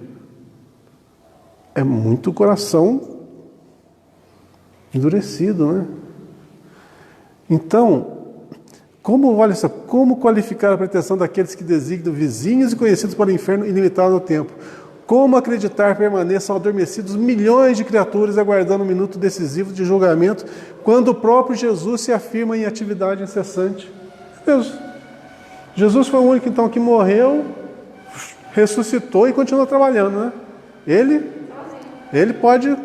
É muito coração Endurecido, né? Então, olha só, como qualificar a pretensão daqueles que designam vizinhos e conhecidos para o inferno ilimitado no tempo? Como acreditar permaneçam adormecidos milhões de criaturas aguardando um minuto decisivo de julgamento, quando o próprio Jesus se afirma em atividade incessante? Jesus foi o único, então, que morreu, ressuscitou e continua trabalhando, né? Ele pode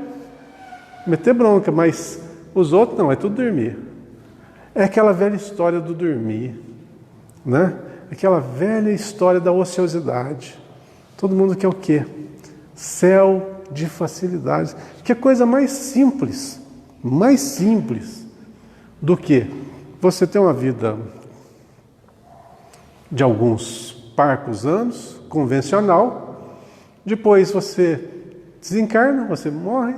meter bronca, mas os outros não, é tudo dormir. É aquela velha história do dormir, né? Aquela velha história da ociosidade. Todo mundo quer o quê? Céu de facilidades. Que é coisa mais simples do que você ter uma vida de alguns parcos anos, convencional, depois você desencarna, você morre,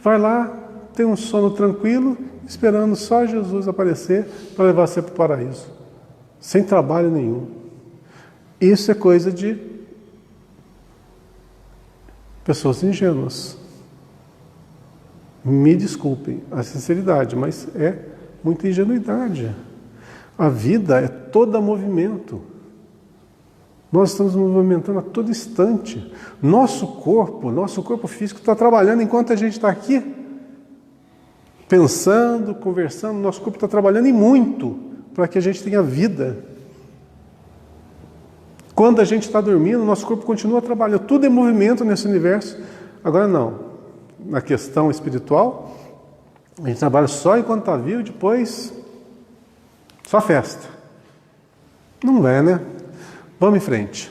vai lá, tem um sono tranquilo, esperando só Jesus aparecer para levar você para o paraíso, sem trabalho nenhum. Isso é coisa de pessoas ingênuas. Me desculpem a sinceridade, mas é muita ingenuidade. A vida é toda movimento. Nós estamos nos movimentando a todo instante. Nosso corpo físico está trabalhando enquanto a gente está aqui, pensando, conversando. Nosso corpo está trabalhando e muito para que a gente tenha vida. Quando a gente está dormindo, nosso corpo continua trabalhando. Tudo é movimento nesse universo. Agora não. Na questão espiritual, a gente trabalha só enquanto está vivo, depois só festa. Não é, né? Vamos em frente.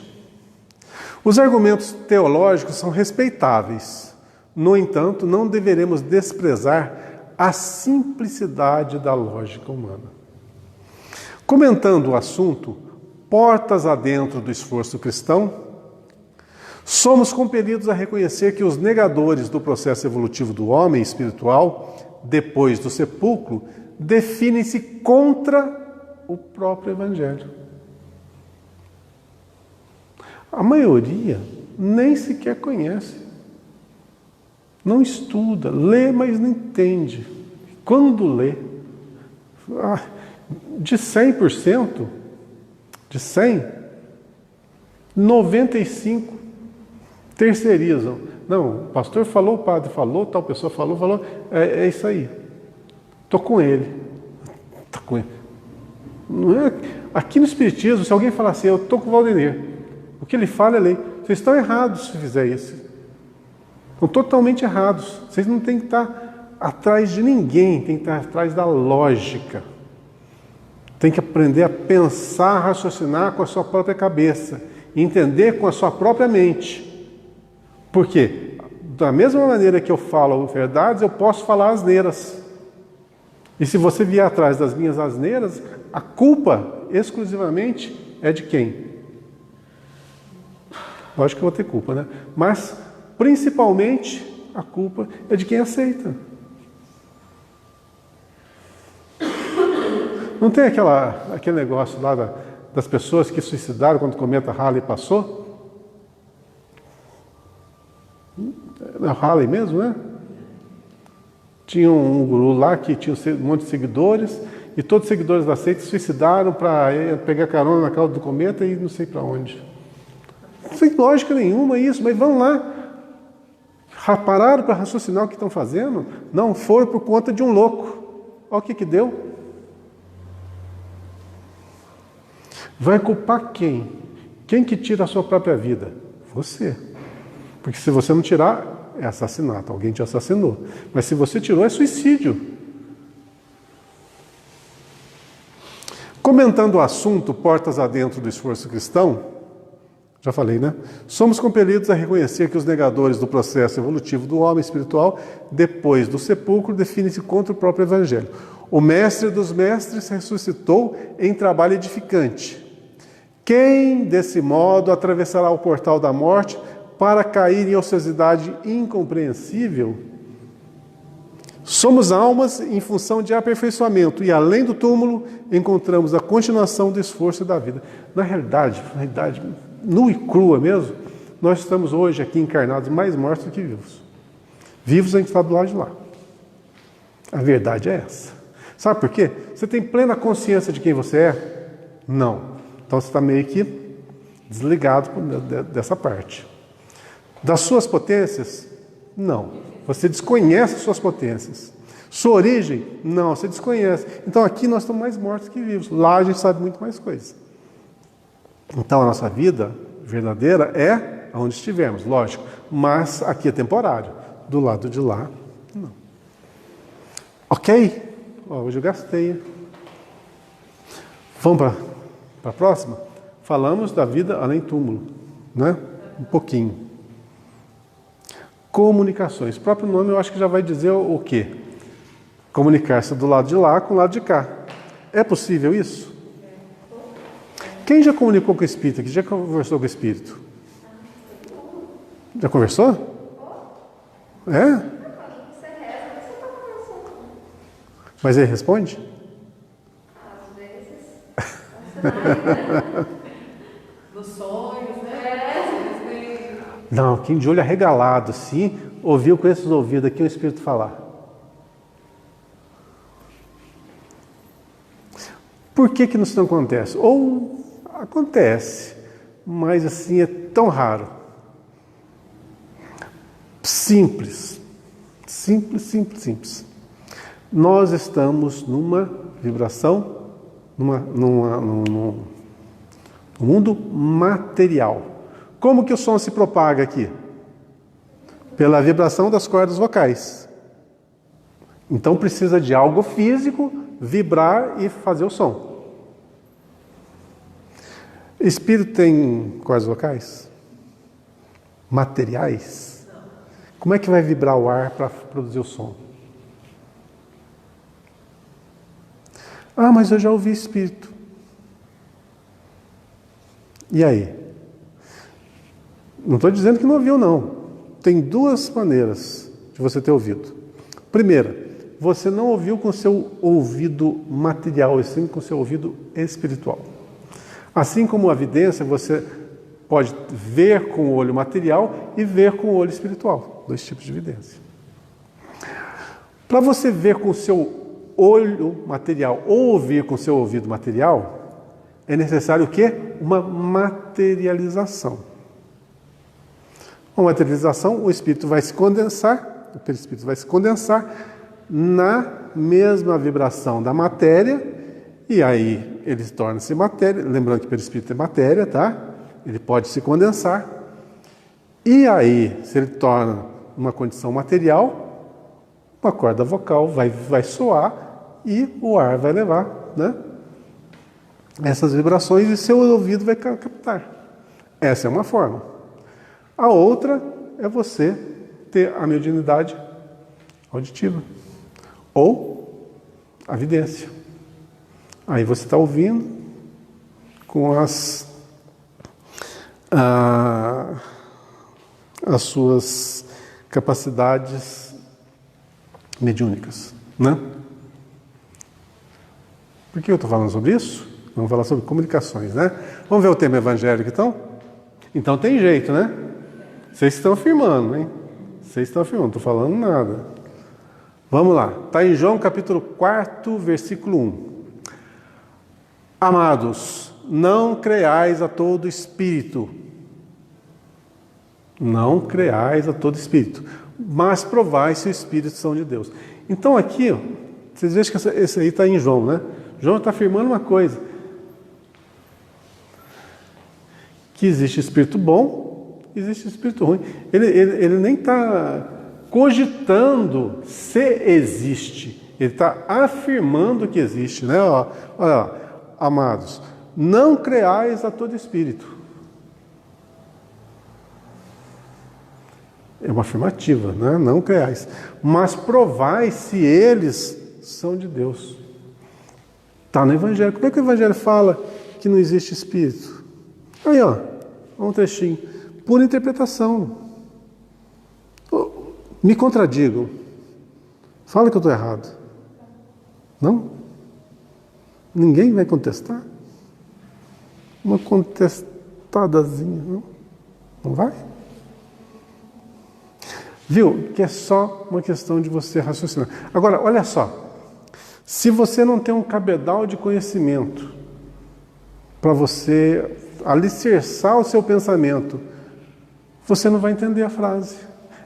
Os argumentos teológicos são respeitáveis. No entanto, não deveremos desprezar a simplicidade da lógica humana. Comentando o assunto, portas adentro do esforço cristão, somos compelidos a reconhecer que os negadores do processo evolutivo do homem espiritual, depois do sepulcro, definem-se contra o próprio Evangelho. A maioria nem sequer conhece, não estuda, lê, mas não entende. Quando lê, de 100%, de 100, 95 terceirizam. Não, o pastor falou, o padre falou, tal pessoa falou, é isso aí. Estou com ele. Não é? Aqui no Espiritismo, se alguém falar assim, eu estou com o Valdenir, o que ele fala é lei. Vocês estão errados se fizer isso. Estão totalmente errados. Vocês não têm que estar atrás de ninguém, tem que estar atrás da lógica. Tem que aprender a pensar, raciocinar com a sua própria cabeça, entender com a sua própria mente. Porque, da mesma maneira que eu falo verdades, eu posso falar asneiras. E se você vier atrás das minhas asneiras, a culpa exclusivamente é de quem? Lógico que eu vou ter culpa, né? Mas, principalmente, a culpa é de quem aceita. Não tem aquele negócio lá das pessoas que suicidaram quando o cometa Halley passou? É o Halley mesmo, né? Tinha um guru lá que tinha um monte de seguidores e todos os seguidores da seita se suicidaram para pegar carona na cauda do cometa e não sei para onde. Não tem lógica nenhuma isso, mas vão lá. Pararam para raciocinar o que estão fazendo? Não, foram por conta de um louco. Olha o que deu. Vai culpar quem? Quem que tira a sua própria vida? Você. Porque se você não tirar, é assassinato. Alguém te assassinou. Mas se você tirou, é suicídio. Comentando o assunto, portas adentro do esforço cristão, já falei, né? Somos compelidos a reconhecer que os negadores do processo evolutivo do homem espiritual, depois do sepulcro, definem-se contra o próprio Evangelho. O mestre dos mestres ressuscitou em trabalho edificante. Quem, desse modo, atravessará o portal da morte para cair em ociosidade incompreensível? Somos almas em função de aperfeiçoamento e, além do túmulo, encontramos a continuação do esforço da vida. Na realidade, nua e crua mesmo, nós estamos hoje aqui encarnados mais mortos do que vivos. Vivos a gente está do lado de lá. A verdade é essa. Sabe por quê? Você tem plena consciência de quem você é? Não. Então você está meio que desligado dessa parte. Das suas potências? Não. Você desconhece as suas potências. Sua origem? Não, você desconhece. Então aqui nós estamos mais mortos que vivos. Lá a gente sabe muito mais coisas. Então a nossa vida verdadeira é onde estivermos, lógico. Mas aqui é temporário. Do lado de lá, não. Ok? Hoje eu gastei. Vamos para a próxima? Falamos da vida além túmulo, né? Um pouquinho. Comunicações. O próprio nome eu acho que já vai dizer o quê? Comunicar-se do lado de lá com o lado de cá. É possível isso? Quem já comunicou com o Espírito aqui? Já conversou com o Espírito? Já conversou? É? Mas ele responde? Às vezes. Nos sonhos, né? Não, quem de olho arregalado, sim, ouviu com esses ouvidos aqui o Espírito falar. Por que que isso não acontece? Ou acontece, mas assim é tão raro. Simples. Simples. Nós estamos numa vibração, num mundo material. Como que o som se propaga aqui? Pela vibração das cordas vocais. Então precisa de algo físico vibrar e fazer o som. Espírito tem cordas vocais? Materiais? Como é que vai vibrar o ar para produzir o som? Ah, mas eu já ouvi Espírito. E aí? Não estou dizendo que não ouviu, não. Tem duas maneiras de você ter ouvido. Primeira, você não ouviu com seu ouvido material, e sim com seu ouvido espiritual. Assim como a vidência, você pode ver com o olho material e ver com o olho espiritual. Dois tipos de vidência. Para você ver com o seu olho material ou ouvir com o seu ouvido material, é necessário o quê? Uma materialização. Uma materialização, o espírito vai se condensar, o perispírito vai se condensar na mesma vibração da matéria, e aí ele torna-se matéria, lembrando que o perispírito é matéria, tá? Ele pode se condensar, e aí, se ele torna uma condição material, uma corda vocal vai soar e o ar vai levar, né, essas vibrações e seu ouvido vai captar. Essa é uma forma. A outra é você ter a mediunidade auditiva ou a vidência. Aí você está ouvindo com as suas capacidades mediúnicas, né? Por que eu estou falando sobre isso? Vamos falar sobre comunicações, né? Vamos ver o tema evangélico, então? Então tem jeito, né? Vocês estão afirmando, hein? Vocês estão afirmando, não estou falando nada. Vamos lá. Está em João capítulo 4, versículo 1. Amados, não creais a todo espírito. Não creais a todo espírito, mas provai se os espíritos são de Deus. Então aqui, ó, vocês vejam que esse aí está em João, né? João está afirmando uma coisa. Que existe espírito bom, existe espírito ruim. Ele nem está cogitando se existe. Ele está afirmando que existe, né? Olha lá, amados, não creais a todo espírito. É uma afirmativa, né? Não creais. Mas provai se eles são de Deus. Está no Evangelho. Como é que o Evangelho fala que não existe espírito? Aí, ó, um trechinho. Pura interpretação. Me contradigam. Fala que eu estou errado. Não? Ninguém vai contestar? Uma contestadazinha, não? Não vai? Viu? Que é só uma questão de você raciocinar. Agora, olha só. Se você não tem um cabedal de conhecimento para você alicerçar o seu pensamento, você não vai entender a frase.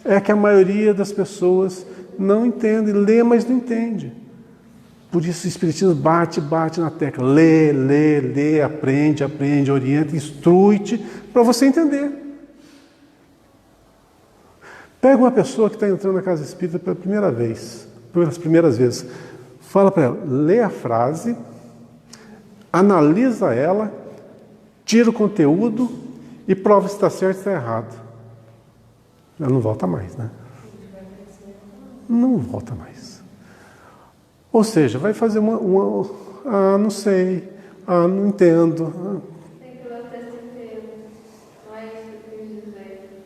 É que a maioria das pessoas não entende, lê, mas não entende. Por isso o Espiritismo bate na tecla. Lê, aprende, orienta, instrui-te para você entender. Pega uma pessoa que está entrando na casa espírita pela primeira vez, pelas primeiras vezes. Fala para ela, lê a frase, analisa ela, tira o conteúdo e prova se está certo ou está errado. Ela não volta mais, né? Não volta mais. Ou seja, vai fazer não sei, não entendo. Tem que dar teste inteiro. Não é isso que eu quis dizer.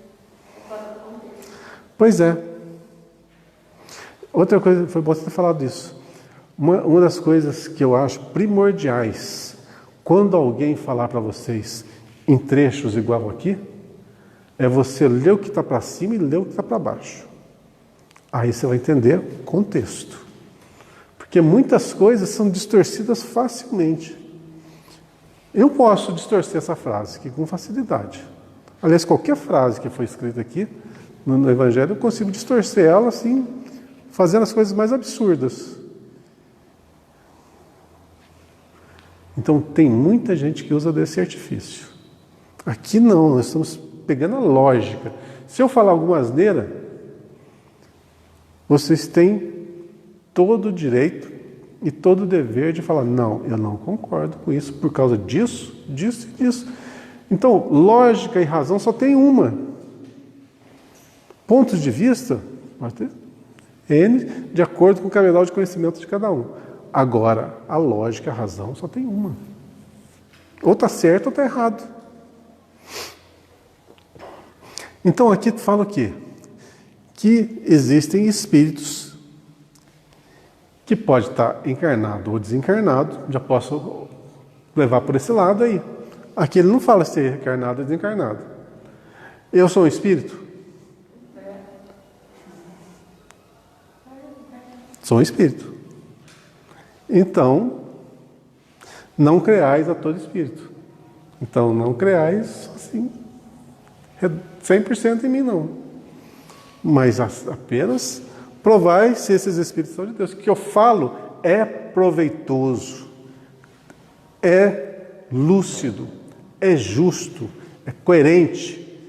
Fora do contexto. Pois é. Outra coisa, foi bom você ter falado disso. Uma das coisas que eu acho primordiais, quando alguém falar para vocês em trechos igual aqui, é você ler o que está para cima e ler o que está para baixo. Aí você vai entender o contexto. Porque muitas coisas são distorcidas facilmente. Eu posso distorcer essa frase aqui com facilidade. Aliás, qualquer frase que foi escrita aqui no Evangelho, eu consigo distorcer ela assim, fazendo as coisas mais absurdas. Então tem muita gente que usa desse artifício. Aqui não, nós estamos pegando a lógica. Se eu falar alguma asneira, vocês têm todo o direito e todo o dever de falar, não, eu não concordo com isso por causa disso, disso e disso. Então, lógica e razão só tem uma. Pontos de vista, pode ter N, de acordo com o cabedal de conhecimento de cada um. Agora, a lógica, a razão, só tem uma. Ou está certo ou está errado. Então aqui fala o quê? Que existem espíritos que pode estar encarnado ou desencarnado, já posso levar por esse lado aí. Aqui ele não fala se é encarnado ou desencarnado. Eu sou um espírito? Sou um espírito. Então, não creais a todo espírito. Então, não creais assim, 100% em mim, não. Mas apenas provai se esses espíritos são de Deus. O que eu falo é proveitoso, é lúcido, é justo, é coerente,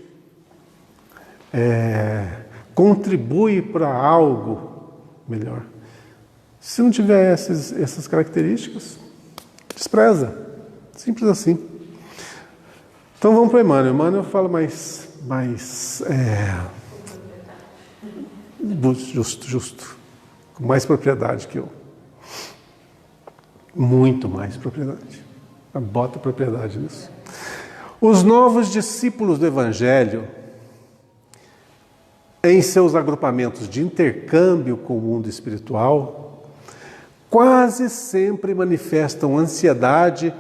contribui para algo melhor. Se não tiver essas características, despreza. Simples assim. Então vamos para Emmanuel. Emmanuel fala mais justo. Com mais propriedade que eu. Muito mais propriedade. Bota propriedade nisso. Os novos discípulos do Evangelho, em seus agrupamentos de intercâmbio com o mundo espiritual, quase sempre manifestam ansiedade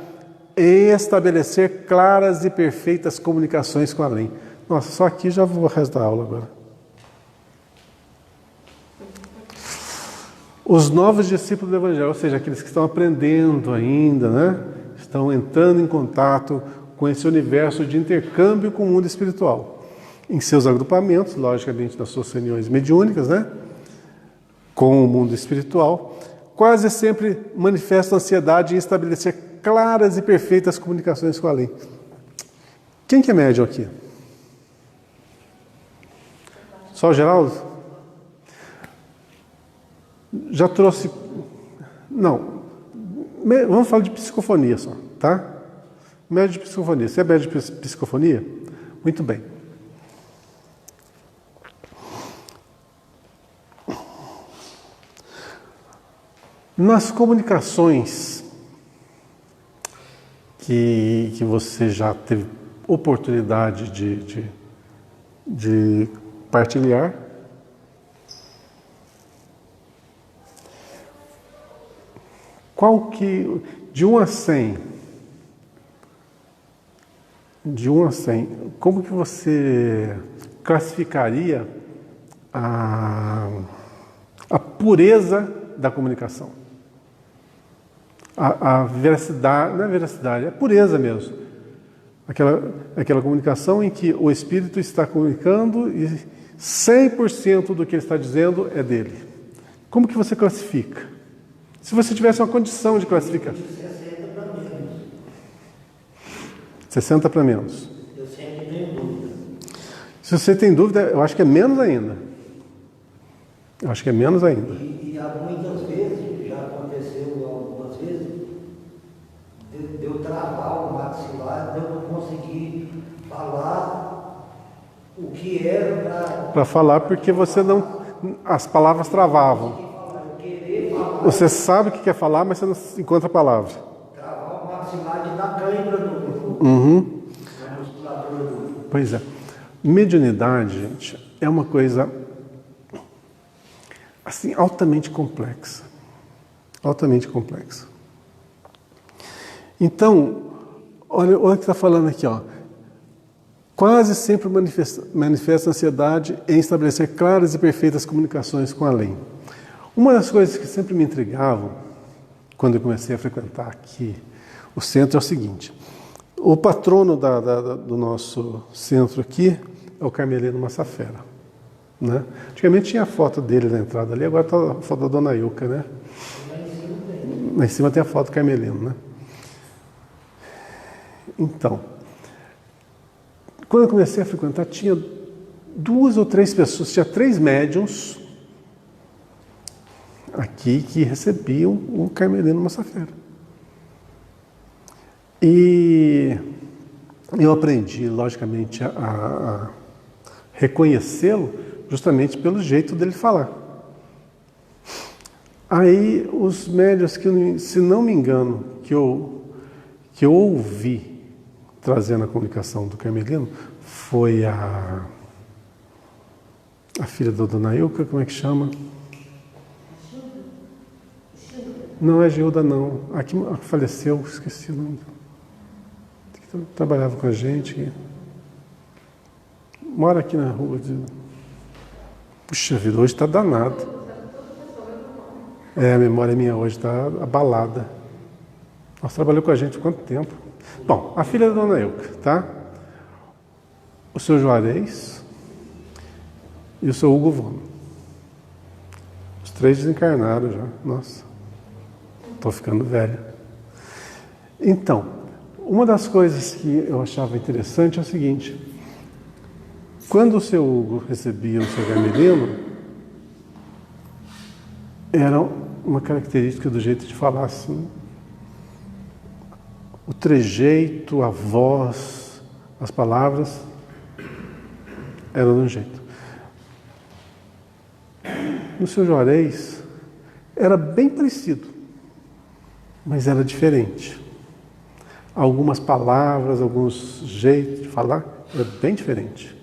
em estabelecer claras e perfeitas comunicações com o além. Nossa, só aqui já vou ao resto da aula agora. Os novos discípulos do Evangelho, ou seja, aqueles que estão aprendendo ainda, né? Estão entrando em contato com esse universo de intercâmbio com o mundo espiritual. Em seus agrupamentos, logicamente nas suas reuniões mediúnicas, né? Com o mundo espiritual, quase sempre manifesta ansiedade em estabelecer claras e perfeitas comunicações com a além. Quem que é médium aqui? Só o Geraldo? Já trouxe... Não. Vamos falar de psicofonia só, tá? Médium de psicofonia. Você é médium de psicofonia? Muito bem. Nas comunicações que você já teve oportunidade de partilhar, qual que, de 1 a 100, como que você classificaria a pureza da comunicação. A veracidade, não é veracidade, é pureza mesmo. Aquela comunicação em que o Espírito está comunicando e 100% do que ele está dizendo é dele. Como que você classifica? Se você tivesse uma condição de classificar. 60 para menos. 60 para menos. Eu sempre tenho dúvida. Se você tem dúvida, eu acho que é menos ainda. Eu acho que é menos ainda. E há muitas vezes, já aconteceu algumas vezes, de eu travar o maxilar, de eu não conseguir falar o que era Para falar, porque você não. As palavras travavam. eu querer falar, Você sabe o que quer falar, mas você não encontra a palavra. travar o maxilar de dar cãibra na musculatura do. Pois é. Mediunidade, gente, é uma coisa assim, altamente complexa. Altamente complexa. Então, olha o que está falando aqui, ó. Quase sempre manifesta ansiedade em estabelecer claras e perfeitas comunicações com além. Uma das coisas que sempre me intrigavam, quando eu comecei a frequentar aqui o centro, é o seguinte. O patrono do nosso centro aqui é o Carmelino Massafera. Né? Antigamente tinha a foto dele na entrada ali, agora está a foto da Dona Ilka, né? Lá em cima tem a foto do Carmelino, né? Então, quando eu comecei a frequentar, tinha 2 ou 3 pessoas, tinha 3 médiuns aqui que recebiam o Carmelino Massafera. E eu aprendi, logicamente, a reconhecê-lo justamente pelo jeito dele falar. Aí, os médiuns que, se não me engano, que eu ouvi trazendo a comunicação do Carmelino, foi a filha da Dona Ilka, como é que chama? Não é Gilda, não. A que faleceu, esqueci o nome. Que trabalhava com a gente. Mora aqui na rua. Puxa vida, hoje está danado. A memória minha hoje está abalada. Nossa, trabalhou com a gente há quanto tempo? Bom, a filha da Dona Ilka, tá? O seu Juarez e o seu Hugo Vono. Os 3 desencarnaram já. Nossa, estou ficando velho. Então, uma das coisas que eu achava interessante é o seguinte. Quando o seu Hugo recebia o seu Carmelino, era uma característica do jeito de falar assim. O trejeito, a voz, as palavras eram de um jeito. No seu Juarez era bem parecido, mas era diferente. Algumas palavras, alguns jeitos de falar era bem diferente.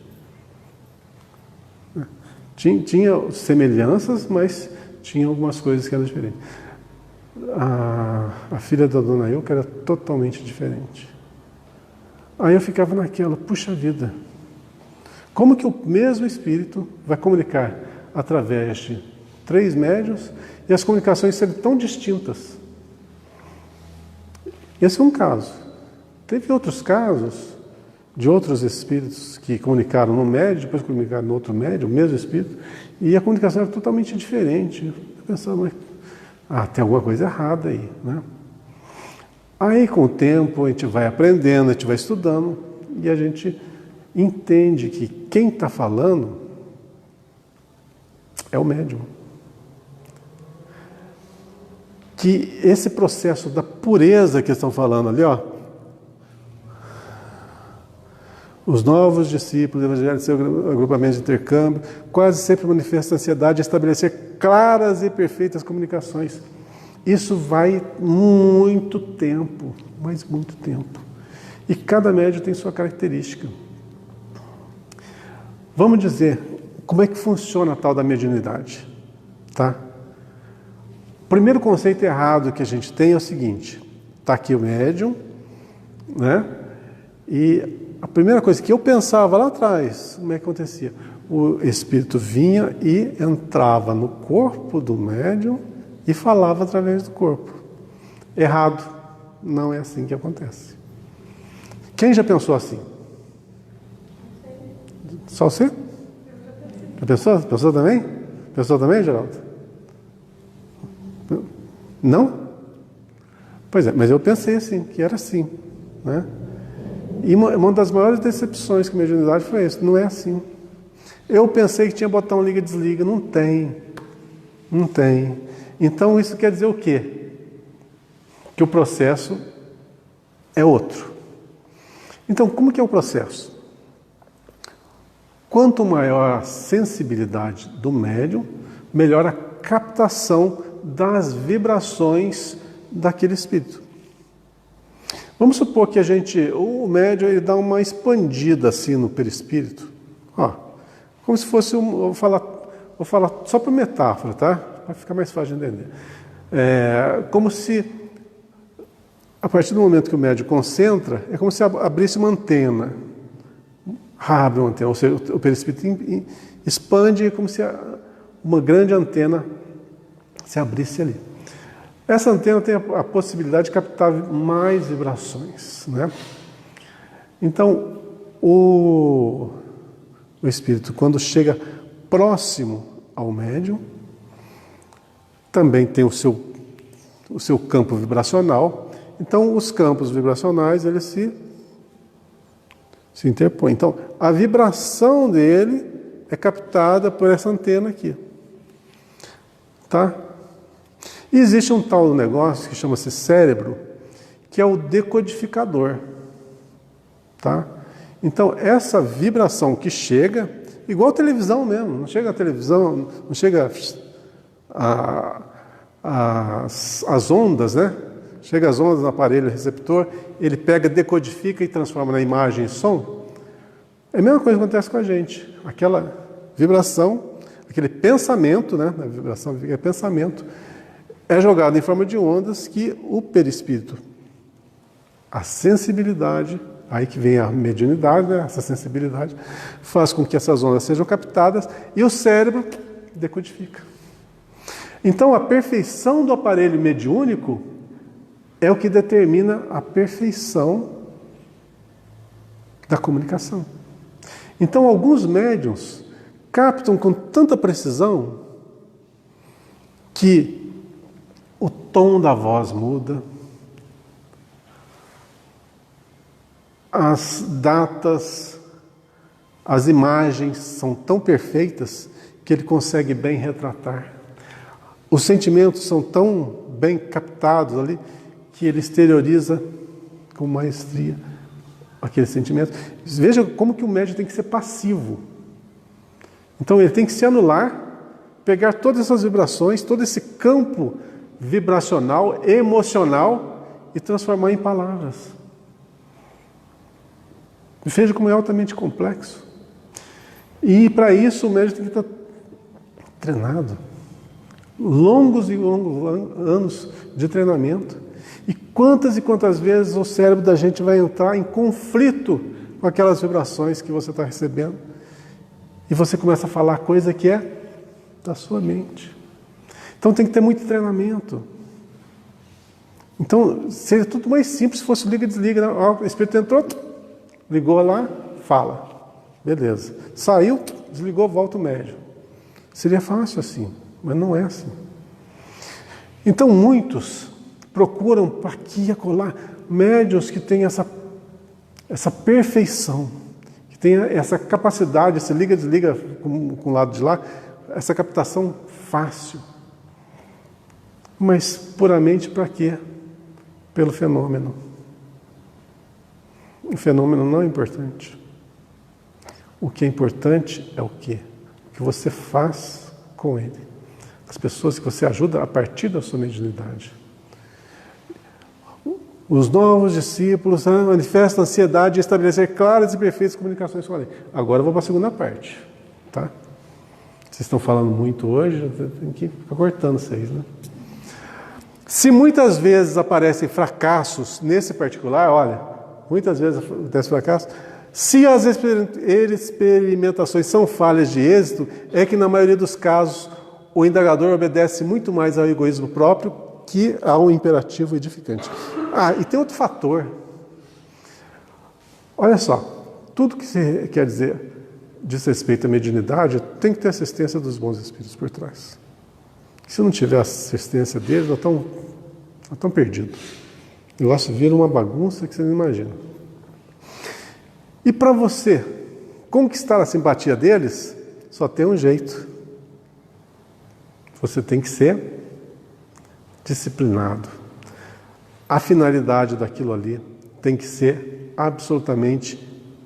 Tinha semelhanças, mas tinha algumas coisas que eram diferentes. A filha da Dona Ilka era totalmente diferente. Aí eu ficava naquela, puxa vida, como que o mesmo espírito vai comunicar através de 3 médiuns e as comunicações serem tão distintas? Esse é um caso. Teve outros casos de outros espíritos que comunicaram no médium, depois comunicaram no outro médium, o mesmo espírito, e a comunicação era totalmente diferente. Eu pensava, mas tem alguma coisa errada aí, né? Aí, com o tempo, a gente vai aprendendo, a gente vai estudando, e a gente entende que quem está falando é o médium. Que esse processo da pureza que estão falando ali, ó, os novos discípulos evangélicos, seu agrupamento de intercâmbio, quase sempre manifestam ansiedade de estabelecer claras e perfeitas comunicações. Isso vai muito tempo, mas muito tempo. E cada médium tem sua característica. Vamos dizer, como é que funciona a tal da mediunidade? Tá? O primeiro conceito errado que a gente tem é o seguinte, está aqui o médium, né? E a primeira coisa que eu pensava lá atrás, como é que acontecia? o espírito vinha e entrava no corpo do médium e falava através do corpo. Errado. Não é assim que acontece. Quem já pensou assim? Só você? Já pensou? Pensou também? Pensou também, Geraldo? Não? Pois é, mas eu pensei assim, que era assim, né? E uma das maiores decepções com a mediunidade foi isso, não é assim. Eu pensei que tinha botão liga e desliga, não tem. Não tem. Então isso quer dizer o quê? Que o processo é outro. Então, como que é o processo? Quanto maior a sensibilidade do médium, melhor a captação das vibrações daquele espírito. Vamos supor que o médium ele dá uma expandida assim no perispírito. Ó, como se fosse vou falar só por metáfora, tá? Para ficar mais fácil de entender. Como se, a partir do momento que o médium concentra, é como se abrisse uma antena. Abre uma antena, ou seja, o perispírito expande como se uma grande antena se abrisse ali. Essa antena tem a possibilidade de captar mais vibrações, né? Então, o espírito, quando chega próximo ao médium, também tem o seu campo vibracional. Então, os campos vibracionais, eles se interpõem. Então, a vibração dele é captada por essa antena aqui. Tá? E existe um tal negócio que chama-se cérebro, que é o decodificador. Tá? Então, essa vibração que chega, igual a televisão mesmo, não chega a televisão, não chega as ondas, né? Chega as ondas no aparelho receptor, ele pega, decodifica e transforma na imagem e som. É a mesma coisa que acontece com a gente. Aquela vibração, aquele pensamento, né? A vibração é pensamento, é jogado em forma de ondas que o perispírito, a sensibilidade, aí que vem a mediunidade, né? Essa sensibilidade, faz com que essas ondas sejam captadas e o cérebro decodifica. Então, a perfeição do aparelho mediúnico é o que determina a perfeição da comunicação. Então, alguns médiuns captam com tanta precisão que o tom da voz muda, as datas, as imagens são tão perfeitas que ele consegue bem retratar. Os sentimentos são tão bem captados ali que ele exterioriza com maestria aquele sentimento. Veja como que o médium tem que ser passivo. Então ele tem que se anular, pegar todas essas vibrações, todo esse campo vibracional, emocional e transformar em palavras. Veja como é altamente complexo. E para isso o médium tem que estar treinado. Longos e longos anos de treinamento. E quantas vezes o cérebro da gente vai entrar em conflito com aquelas vibrações que você está recebendo. E você começa a falar coisa que é da sua mente. Então tem que ter muito treinamento. Então seria tudo mais simples se fosse liga e desliga. Né? Ó, o espírito entrou, ligou lá, fala. Beleza. Saiu, desligou, volta o médium. Seria fácil assim, mas não é assim. Então muitos procuram para aqui e acolá médiuns que têm essa perfeição, que têm essa capacidade, esse liga e desliga com o lado de lá, essa captação fácil. Mas puramente para quê? Pelo fenômeno. O fenômeno não é importante. O que é importante é o quê? O que você faz com ele. As pessoas que você ajuda a partir da sua mediunidade. Os novos discípulos manifestam ansiedade de estabelecer claras e perfeitas comunicações com a lei. Agora eu vou para a segunda parte. Tá? Vocês estão falando muito hoje, eu tenho que ficar cortando vocês, né? Se muitas vezes aparecem fracassos nesse particular, olha, muitas vezes acontece fracasso, Se as experimentações são falhas de êxito, é que na maioria dos casos o indagador obedece muito mais ao egoísmo próprio que ao imperativo edificante. E tem outro fator. Olha só, tudo que se quer dizer diz respeito à mediunidade tem que ter assistência dos bons espíritos por trás. Se não tiver assistência deles, nós estamos perdidos. O negócio vira uma bagunça que você não imagina. E para você conquistar a simpatia deles, só tem um jeito. Você tem que ser disciplinado. A finalidade daquilo ali tem que ser absolutamente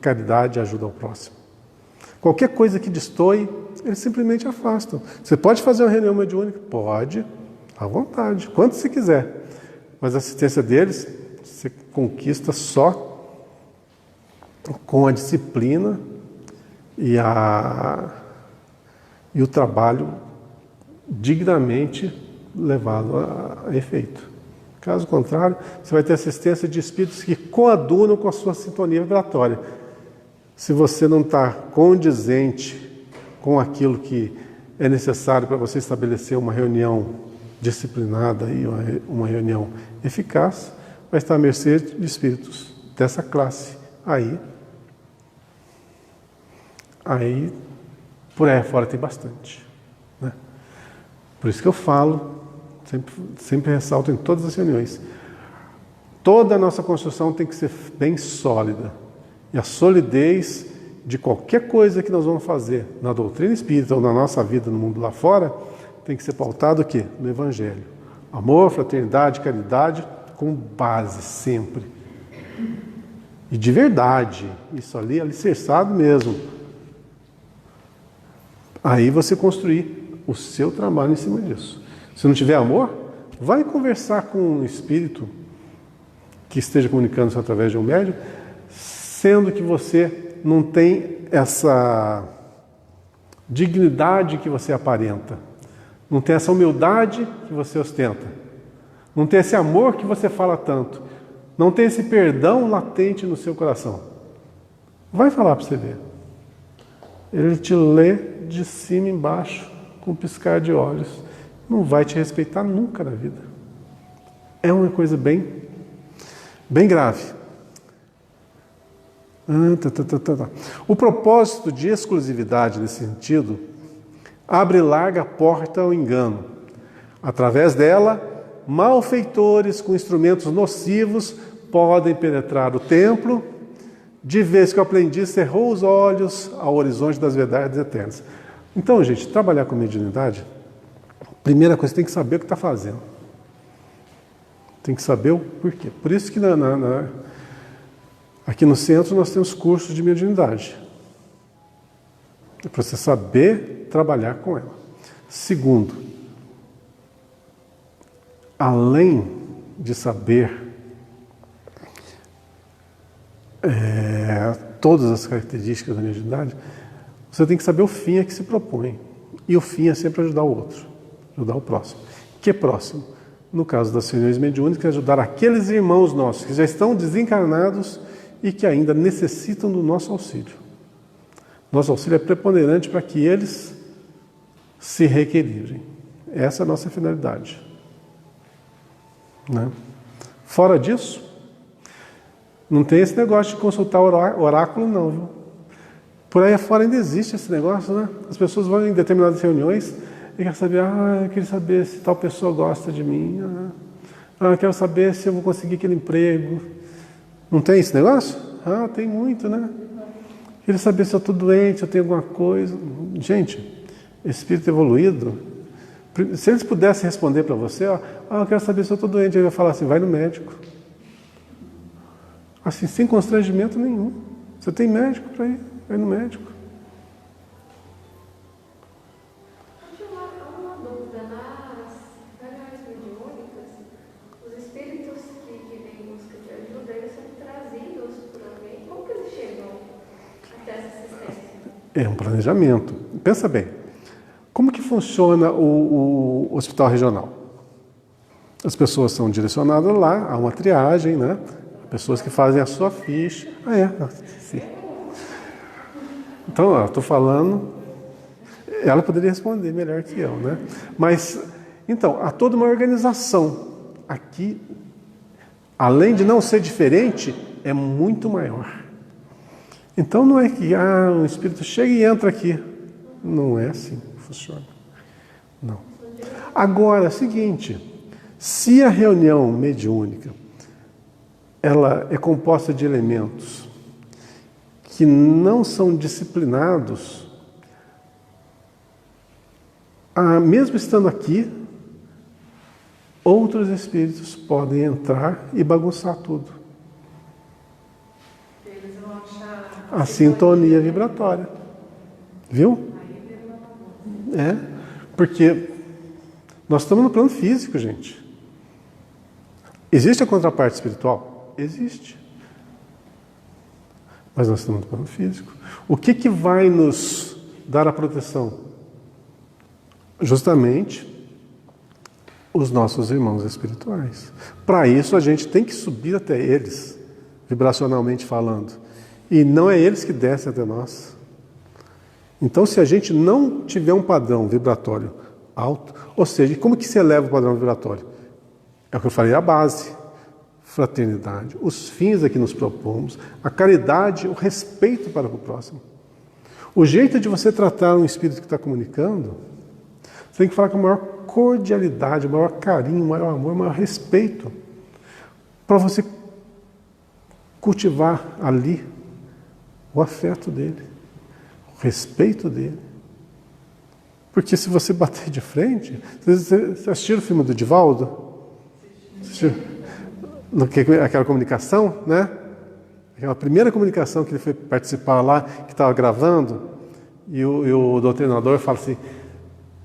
caridade e ajuda ao próximo. Qualquer coisa que destoie, eles simplesmente afastam. Você pode fazer uma reunião mediúnica? Pode, à vontade, quanto você quiser. Mas a assistência deles, você conquista só com a disciplina e o trabalho dignamente levado a efeito. Caso contrário, você vai ter assistência de espíritos que coadunam com a sua sintonia vibratória. Se você não está condizente com aquilo que é necessário para você estabelecer uma reunião disciplinada e uma reunião eficaz, vai estar à mercê de espíritos dessa classe. Aí por aí fora tem bastante, né? Por isso que eu falo, sempre ressalto em todas as reuniões, toda a nossa construção tem que ser bem sólida. E a solidez de qualquer coisa que nós vamos fazer na doutrina espírita ou na nossa vida no mundo lá fora, tem que ser pautado o quê? No Evangelho. Amor, fraternidade, caridade, com base sempre. E de verdade, isso ali é alicerçado mesmo. Aí você construir o seu trabalho em cima disso. Se não tiver amor, vai conversar com um espírito que esteja comunicando-se através de um médium, sendo que você não tem essa dignidade que você aparenta, não tem essa humildade que você ostenta, não tem esse amor que você fala tanto, não tem esse perdão latente no seu coração. Vai falar para você ver. Ele te lê de cima embaixo, com um piscar de olhos. Não vai te respeitar nunca na vida. É uma coisa bem grave. O propósito de exclusividade nesse sentido abre larga porta ao engano. Através dela, malfeitores com instrumentos nocivos podem penetrar o templo, de vez que o aprendiz cerrou os olhos ao horizonte das verdades eternas. Então, gente, trabalhar com mediunidade, primeira coisa, tem que saber o que está fazendo. Tem que saber o porquê. Por isso que aqui no centro nós temos cursos de mediunidade. É para você saber trabalhar com ela. Segundo, além de saber todas as características da mediunidade, você tem que saber o fim a que se propõe. E o fim é sempre ajudar o outro, ajudar o próximo. Que próximo? No caso das reuniões mediúnicas, ajudar aqueles irmãos nossos que já estão desencarnados e que ainda necessitam do nosso auxílio. Nosso auxílio é preponderante para que eles se reequilibrem. Essa é a nossa finalidade. Né? Fora disso, não tem esse negócio de consultar oráculo, não, viu? Por aí afora ainda existe esse negócio, né? As pessoas vão em determinadas reuniões e querem saber, eu queria saber se tal pessoa gosta de mim, eu quero saber se eu vou conseguir aquele emprego. Não tem esse negócio? Tem muito, né? Queria saber se eu estou doente, se eu tenho alguma coisa. Gente, espírito evoluído, se eles pudessem responder para você, eu quero saber se eu estou doente, ele vai falar assim, vai no médico. Assim, sem constrangimento nenhum. Você tem médico para ir, vai no médico. Eu tinha uma dúvida. Nas reuniões mediúnicas, os espíritos que vêm em busca de ajuda, eles são trazidos por alguém. Como que eles chegam até essa assistência? É um planejamento. Pensa bem. Como que funciona o hospital regional? As pessoas são direcionadas lá, há uma triagem, né? Pessoas que fazem a sua ficha. Sim. Então, estou falando, ela poderia responder melhor que eu, né? Mas, então, há toda uma organização. Aqui, além de não ser diferente, é muito maior. Então, não é que um espírito chega e entra aqui. Não é assim que funciona. Não. Agora, é o seguinte, se a reunião mediúnica ela é composta de elementos que não são disciplinados, mesmo estando aqui, outros espíritos podem entrar e bagunçar tudo. Eles vão achar A sintonia vibratória. Viu? Porque nós estamos no plano físico, gente. Existe a contraparte espiritual? Existe. Mas nós estamos no plano físico. O que vai nos dar a proteção? Justamente os nossos irmãos espirituais. Para isso a gente tem que subir até eles, vibracionalmente falando. E não é eles que descem até nós. Então, se a gente não tiver um padrão vibratório alto, ou seja, como que se eleva o padrão vibratório? É o que eu falei, a base. Fraternidade, os fins a que nos propomos, a caridade, o respeito para o próximo. O jeito de você tratar um espírito que está comunicando, você tem que falar com a maior cordialidade, o maior carinho, o maior amor, o maior respeito, para você cultivar ali o afeto dele, o respeito dele. Porque se você bater de frente, você assistiu o filme do Divaldo? Aquela comunicação, né? Aquela primeira comunicação que ele foi participar lá, que estava gravando, e o doutrinador fala assim,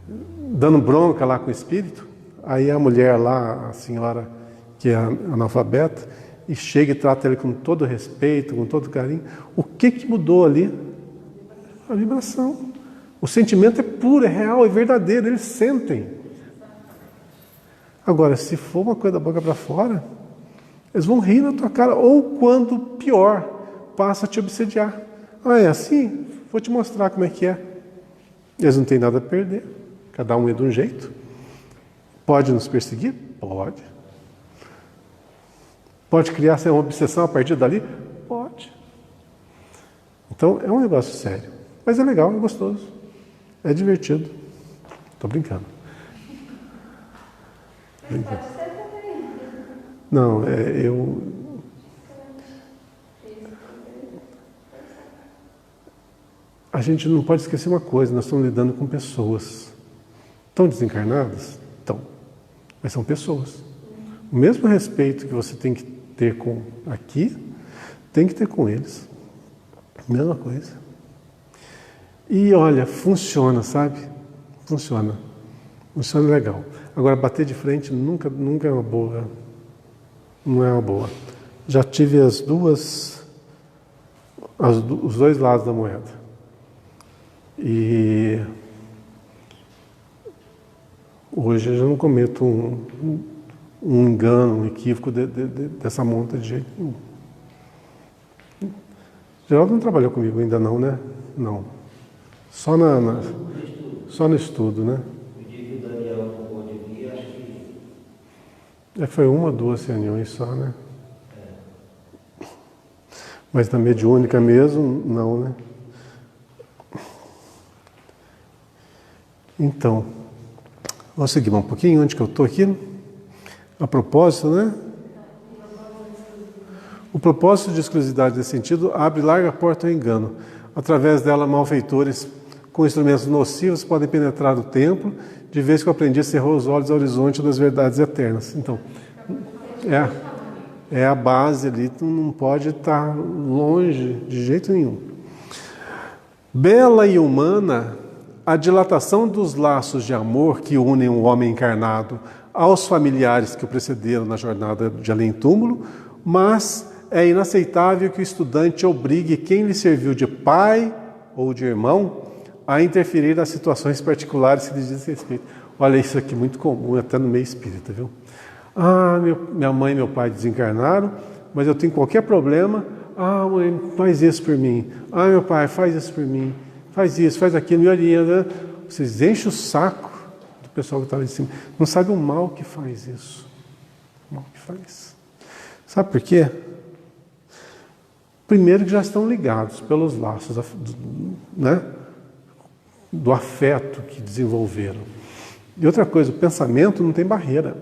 dando bronca lá com o espírito, aí a mulher lá, a senhora que é analfabeta, e chega e trata ele com todo respeito, com todo carinho. O que mudou ali? A vibração. O sentimento é puro, é real, é verdadeiro, eles sentem. Agora, se for uma coisa da boca para fora, eles vão rir na tua cara, ou quando pior, passa a te obsediar. É assim? Vou te mostrar como é que é. Eles não têm nada a perder, cada um é de um jeito. Pode nos perseguir? Pode. Pode criar uma obsessão a partir dali? Pode. Então é um negócio sério. Mas é legal, é gostoso. É divertido. Estou brincando. Mas pode ser também. Não, A gente não pode esquecer uma coisa, nós estamos lidando com pessoas. Estão desencarnadas? Estão. Mas são pessoas. O mesmo respeito que você tem que ter com aqui, tem que ter com eles. Mesma coisa. E olha, funciona, sabe? Funciona. Funciona legal. Agora, bater de frente nunca é uma boa. Não é uma boa. Já tive os dois lados da moeda. E hoje eu já não cometo um engano, um equívoco dessa monta de jeito nenhum. Geraldo não trabalhou comigo ainda não, né? Não. Só no estudo, né? O dia que o Daniel não pôde vir, acho que... Foi 1 ou 2 reuniões só, né? Mas na mediúnica mesmo, não, né? Então, vamos seguir um pouquinho, onde que eu estou aqui? A propósito, né? O propósito de exclusividade desse sentido abre larga porta ao engano. Através dela, malfeitores com instrumentos nocivos podem penetrar o templo, de vez que o aprendiz cerrou os olhos ao horizonte das verdades eternas. Então, é a base ali, tu não pode estar longe de jeito nenhum. Bela e humana, a dilatação dos laços de amor que unem o homem encarnado aos familiares que o precederam na jornada de além-túmulo, mas é inaceitável que o estudante obrigue quem lhe serviu de pai ou de irmão a interferir nas situações particulares que lhe dizem respeito. Olha, isso aqui é muito comum, até no meio espírita, viu? Minha mãe e meu pai desencarnaram, mas eu tenho qualquer problema, Ah, mãe, faz isso por mim. Ah, meu pai, faz isso por mim. Faz isso, faz aquilo, me orienta. Vocês enchem o saco do pessoal que está lá em cima. Não sabe o mal que faz isso. O mal que faz. Sabe por quê? Primeiro que já estão ligados pelos laços, né, do afeto que desenvolveram. E outra coisa, o pensamento não tem barreira.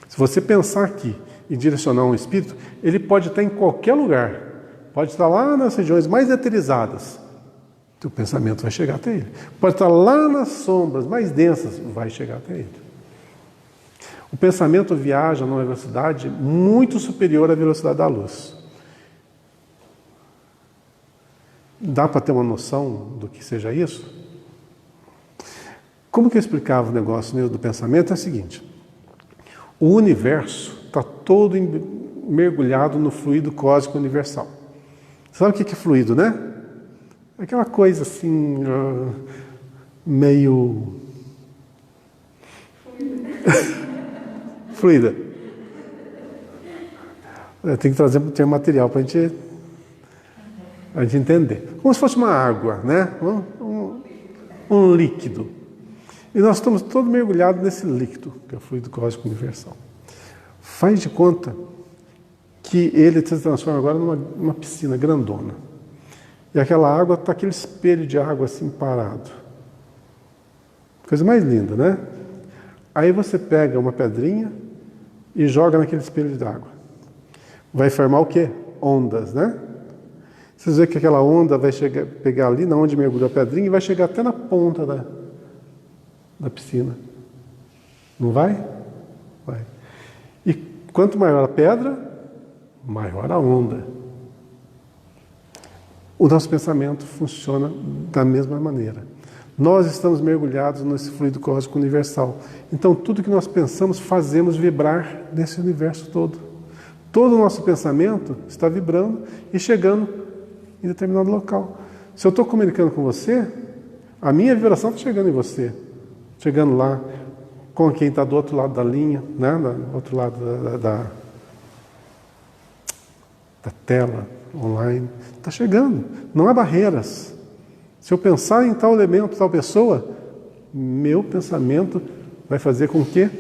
Se você pensar aqui e direcionar um espírito, ele pode estar em qualquer lugar. Pode estar lá nas regiões mais eterizadas. O pensamento vai chegar até ele. Pode estar lá nas sombras mais densas, vai chegar até ele. O pensamento viaja numa velocidade muito superior à velocidade da luz. Dá para ter uma noção do que seja isso? Como que eu explicava o negócio mesmo do pensamento? É o seguinte: o universo está todo mergulhado no fluido cósmico universal. Sabe o que é fluido, né? Aquela coisa assim, meio... fluida. Tem que trazer material para a gente entender. Como se fosse uma água, né? Um líquido. E nós estamos todos mergulhados nesse líquido, que é o fluido cósmico universal. Faz de conta que ele se transforma agora numa piscina grandona. E aquela água está aquele espelho de água assim parado. Coisa mais linda, né? Aí você pega uma pedrinha e joga naquele espelho de água. Vai formar o quê? Ondas, né? Vocês veem que aquela onda vai pegar ali na onde mergulha a pedrinha e vai chegar até na ponta da piscina. Não vai? Vai. E quanto maior a pedra, maior a onda. O nosso pensamento funciona da mesma maneira. Nós estamos mergulhados nesse fluido cósmico universal. Então, tudo que nós pensamos, fazemos vibrar nesse universo todo. Todo o nosso pensamento está vibrando e chegando em determinado local. Se eu estou comunicando com você, a minha vibração está chegando em você. Chegando lá, com quem está do outro lado da linha, né? Do outro lado da tela online. Está chegando. Não há barreiras. Se eu pensar em tal elemento, tal pessoa, meu pensamento vai fazer com que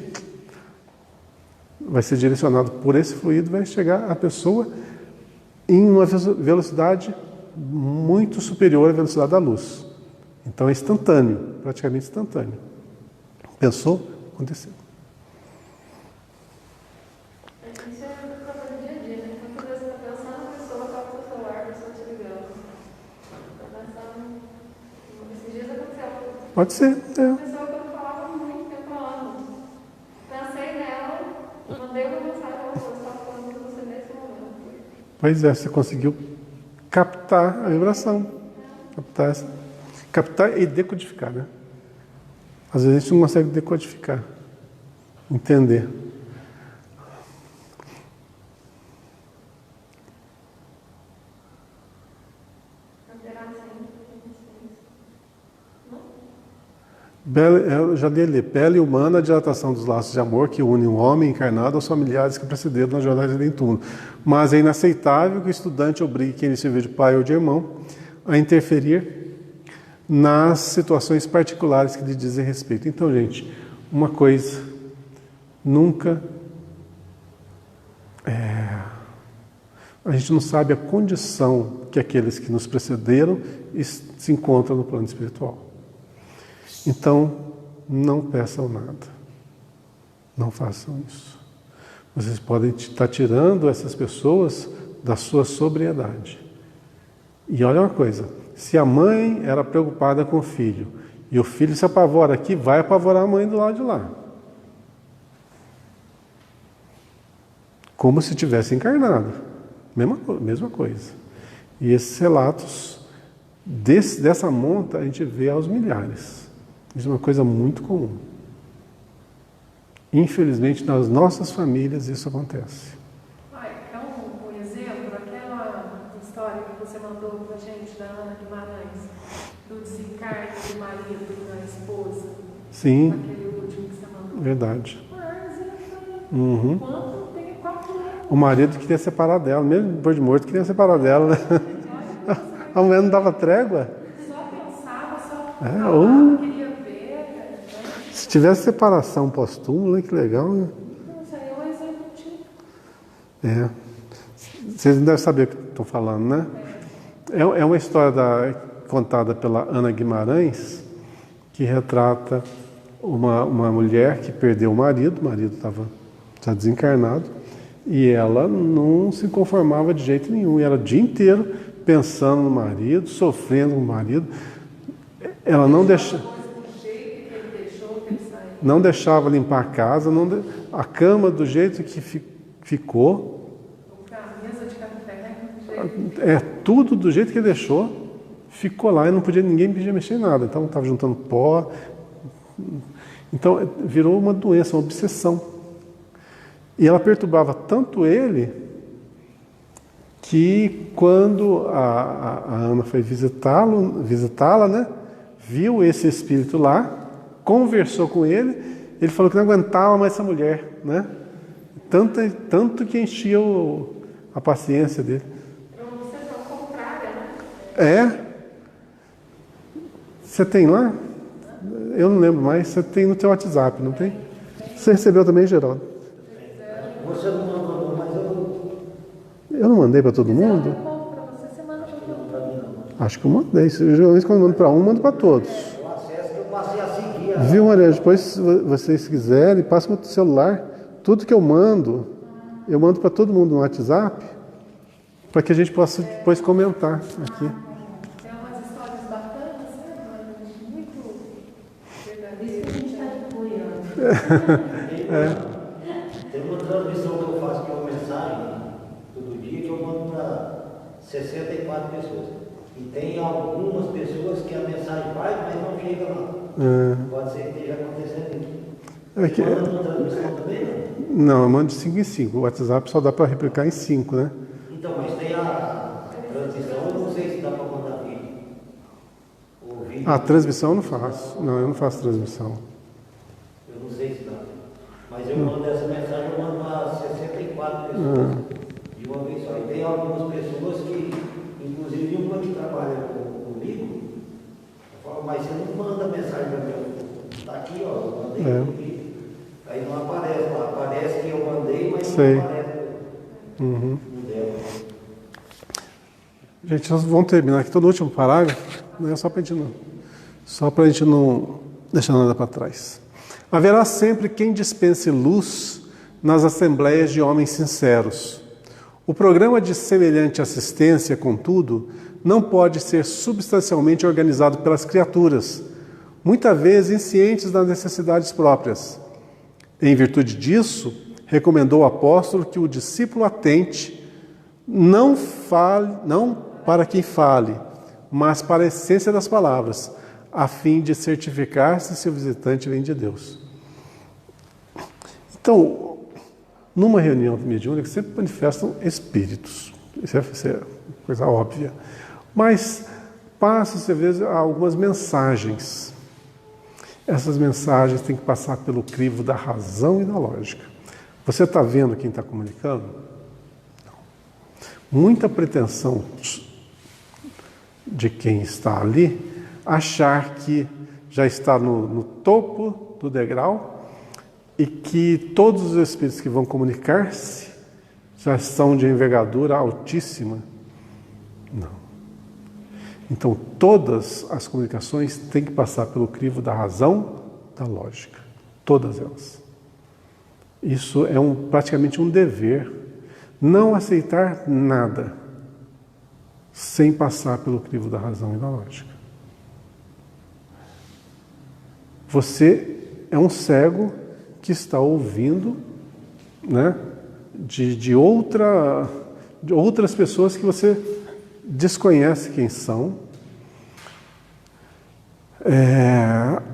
vai ser direcionado por esse fluido, vai chegar a pessoa em uma velocidade muito superior à velocidade da luz. Então é instantâneo, praticamente instantâneo. Pensou? Aconteceu. Isso é uma coisa do dia a dia, né? Quando você está pensando, a pessoa toca o seu celular, a pessoa te ligando. Está pensando. Esses dias aconteceu. Pode ser. Uma pessoa que eu não falava há muito tempo, há anos. Pensei nela, mandei uma mensagem, ela falou: estava falando com você nesse momento. Pois é, você conseguiu captar a vibração. Captar e decodificar, né? Às vezes a gente não consegue decodificar, entender. Eu já li ali, bela e humana a dilatação dos laços de amor que une um homem encarnado aos familiares que precederam na jornada de túmulo. Mas é inaceitável que o estudante obrigue quem lhe serviu de pai ou de irmão a interferir nas situações particulares que lhe dizem respeito. Então, gente, uma coisa, nunca... a gente não sabe a condição que aqueles que nos precederam se encontram no plano espiritual. Então, não peçam nada. Não façam isso. Vocês podem estar tirando essas pessoas da sua sobriedade. E olha uma coisa, se a mãe era preocupada com o filho, e o filho se apavora aqui, vai apavorar a mãe do lado de lá. Como se tivesse encarnado. Mesma coisa. E esses relatos, dessa monta, a gente vê aos milhares. Isso é uma coisa muito comum. Infelizmente, nas nossas famílias isso acontece. É um exemplo, aquela história que você mandou para a gente da Ana Guimarães, do desencarne do marido e da esposa. Sim. Aquele último que você mandou. Verdade. Mas Uhum. quanto tem 4 anos. O marido queria separar dela, mesmo depois de morto, queria separar dela, né? A mulher não dava trégua. Só pensava, só falava, queria ver. Né? Se tivesse separação pós-túmulo, que legal, né? Isso aí é um exemplo típico. Vocês não devem saber o que estou falando, né? É uma história contada pela Ana Guimarães, que retrata uma mulher que perdeu o marido estava já desencarnado, e ela não se conformava de jeito nenhum, e ela o dia inteiro pensando no marido, sofrendo com o marido. Ela não deixava limpar a casa, a cama do jeito que ficou. Tudo do jeito que ele deixou, ficou lá e ninguém podia mexer em nada. Então estava juntando pó. Então virou uma doença, uma obsessão. E ela perturbava tanto ele que quando a Ana foi visitá-la, né, viu esse espírito lá, conversou com ele, ele falou que não aguentava mais essa mulher, né? Tanto que enchia a paciência dele. Você tem lá? Eu não lembro mais. Você tem no teu WhatsApp, não tem? Você recebeu também, Geraldo? Você não mandou, mas eu não mandei para todo mundo? Acho que eu mandei. Geralmente quando eu mando para um, eu mando para todos. o acesso que eu passei a seguir. Viu, Maria? Depois, se vocês quiserem, passa no celular. Tudo que eu mando para todo mundo no WhatsApp, para que a gente possa depois comentar aqui. Tem umas histórias bacanas, né? Muito verdadeiras. A gente está apoiando. Tem uma transmissão que eu faço, que é uma mensagem, todo dia, que eu mando para 64 pessoas. E tem algumas pessoas que a mensagem vai, mas não chega lá. Pode ser que esteja acontecendo isso. Manda uma transmissão também, não? Eu mando de 5 em 5. O WhatsApp só dá para replicar em 5, né? Então, mas tem a transmissão, eu não sei se dá para mandar vídeo. A transmissão eu não faço. Não, eu não faço transmissão. Eu não sei se dá. Mas eu mando essa mensagem, eu mando para 64 pessoas de uma vez só. E tem algumas pessoas que, inclusive uma que trabalha comigo, eu falo, mas você não manda mensagem para mim. Está aqui, ó, eu mandei aqui. Aí não aparece lá. Aparece que eu mandei, mas não aparece. No dela. Gente, nós vamos terminar aqui todo o último parágrafo, né? Só para a gente não deixar nada para trás. Haverá sempre quem dispense luz nas assembleias de homens sinceros. O programa de semelhante assistência, contudo, não pode ser substancialmente organizado pelas criaturas, muitas vezes inscientes das necessidades próprias. Em virtude disso, recomendou o apóstolo que o discípulo atente não para quem fale, mas para a essência das palavras, a fim de certificar-se se o visitante vem de Deus. Então, numa reunião mediúnica sempre manifestam espíritos, isso é coisa óbvia, mas passa-se às vezes algumas mensagens. Essas mensagens têm que passar pelo crivo da razão e da lógica. Você está vendo quem está comunicando? Não. Muita pretensão de quem está ali achar que já está no topo do degrau e que todos os espíritos que vão comunicar-se já são de envergadura altíssima. Não. Então, todas as comunicações têm que passar pelo crivo da razão, da lógica. Todas elas. Isso é praticamente um dever. Não aceitar nada sem passar pelo crivo da razão e da lógica. Você é um cego que está ouvindo, né, de outras pessoas que você desconhece quem são.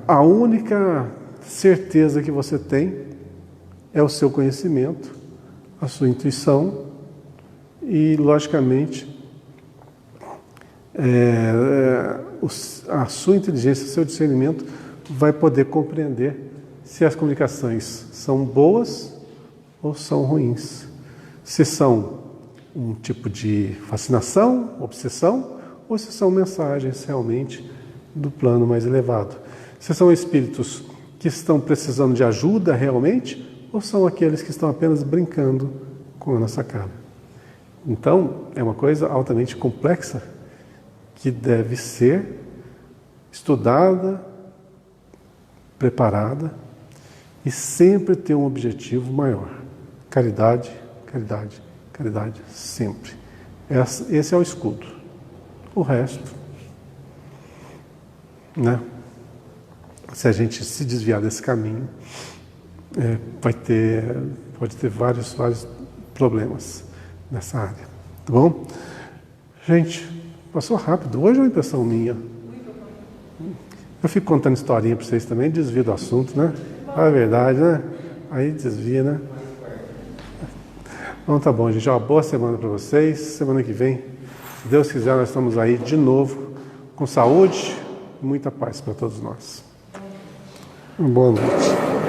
A única certeza que você tem é o seu conhecimento, a sua intuição e, logicamente, a sua inteligência, o seu discernimento vai poder compreender se as comunicações são boas ou são ruins, Se são um tipo de fascinação, obsessão, ou se são mensagens realmente do plano mais elevado. Se são espíritos que estão precisando de ajuda realmente, ou são aqueles que estão apenas brincando com a nossa cara. Então, é uma coisa altamente complexa que deve ser estudada, preparada e sempre ter um objetivo maior. Caridade, caridade, caridade, sempre. Esse é o escudo. O resto, né? Se a gente se desviar desse caminho, pode ter vários problemas nessa área. Tá bom? Gente, passou rápido. Hoje é uma impressão minha. Eu fico contando historinha para vocês também, desvio do assunto, né? É verdade, né? Aí desvia, né? Então tá bom, gente. Uma boa semana para vocês. Semana que vem, se Deus quiser, nós estamos aí de novo, com saúde e muita paz para todos nós. Boa noite.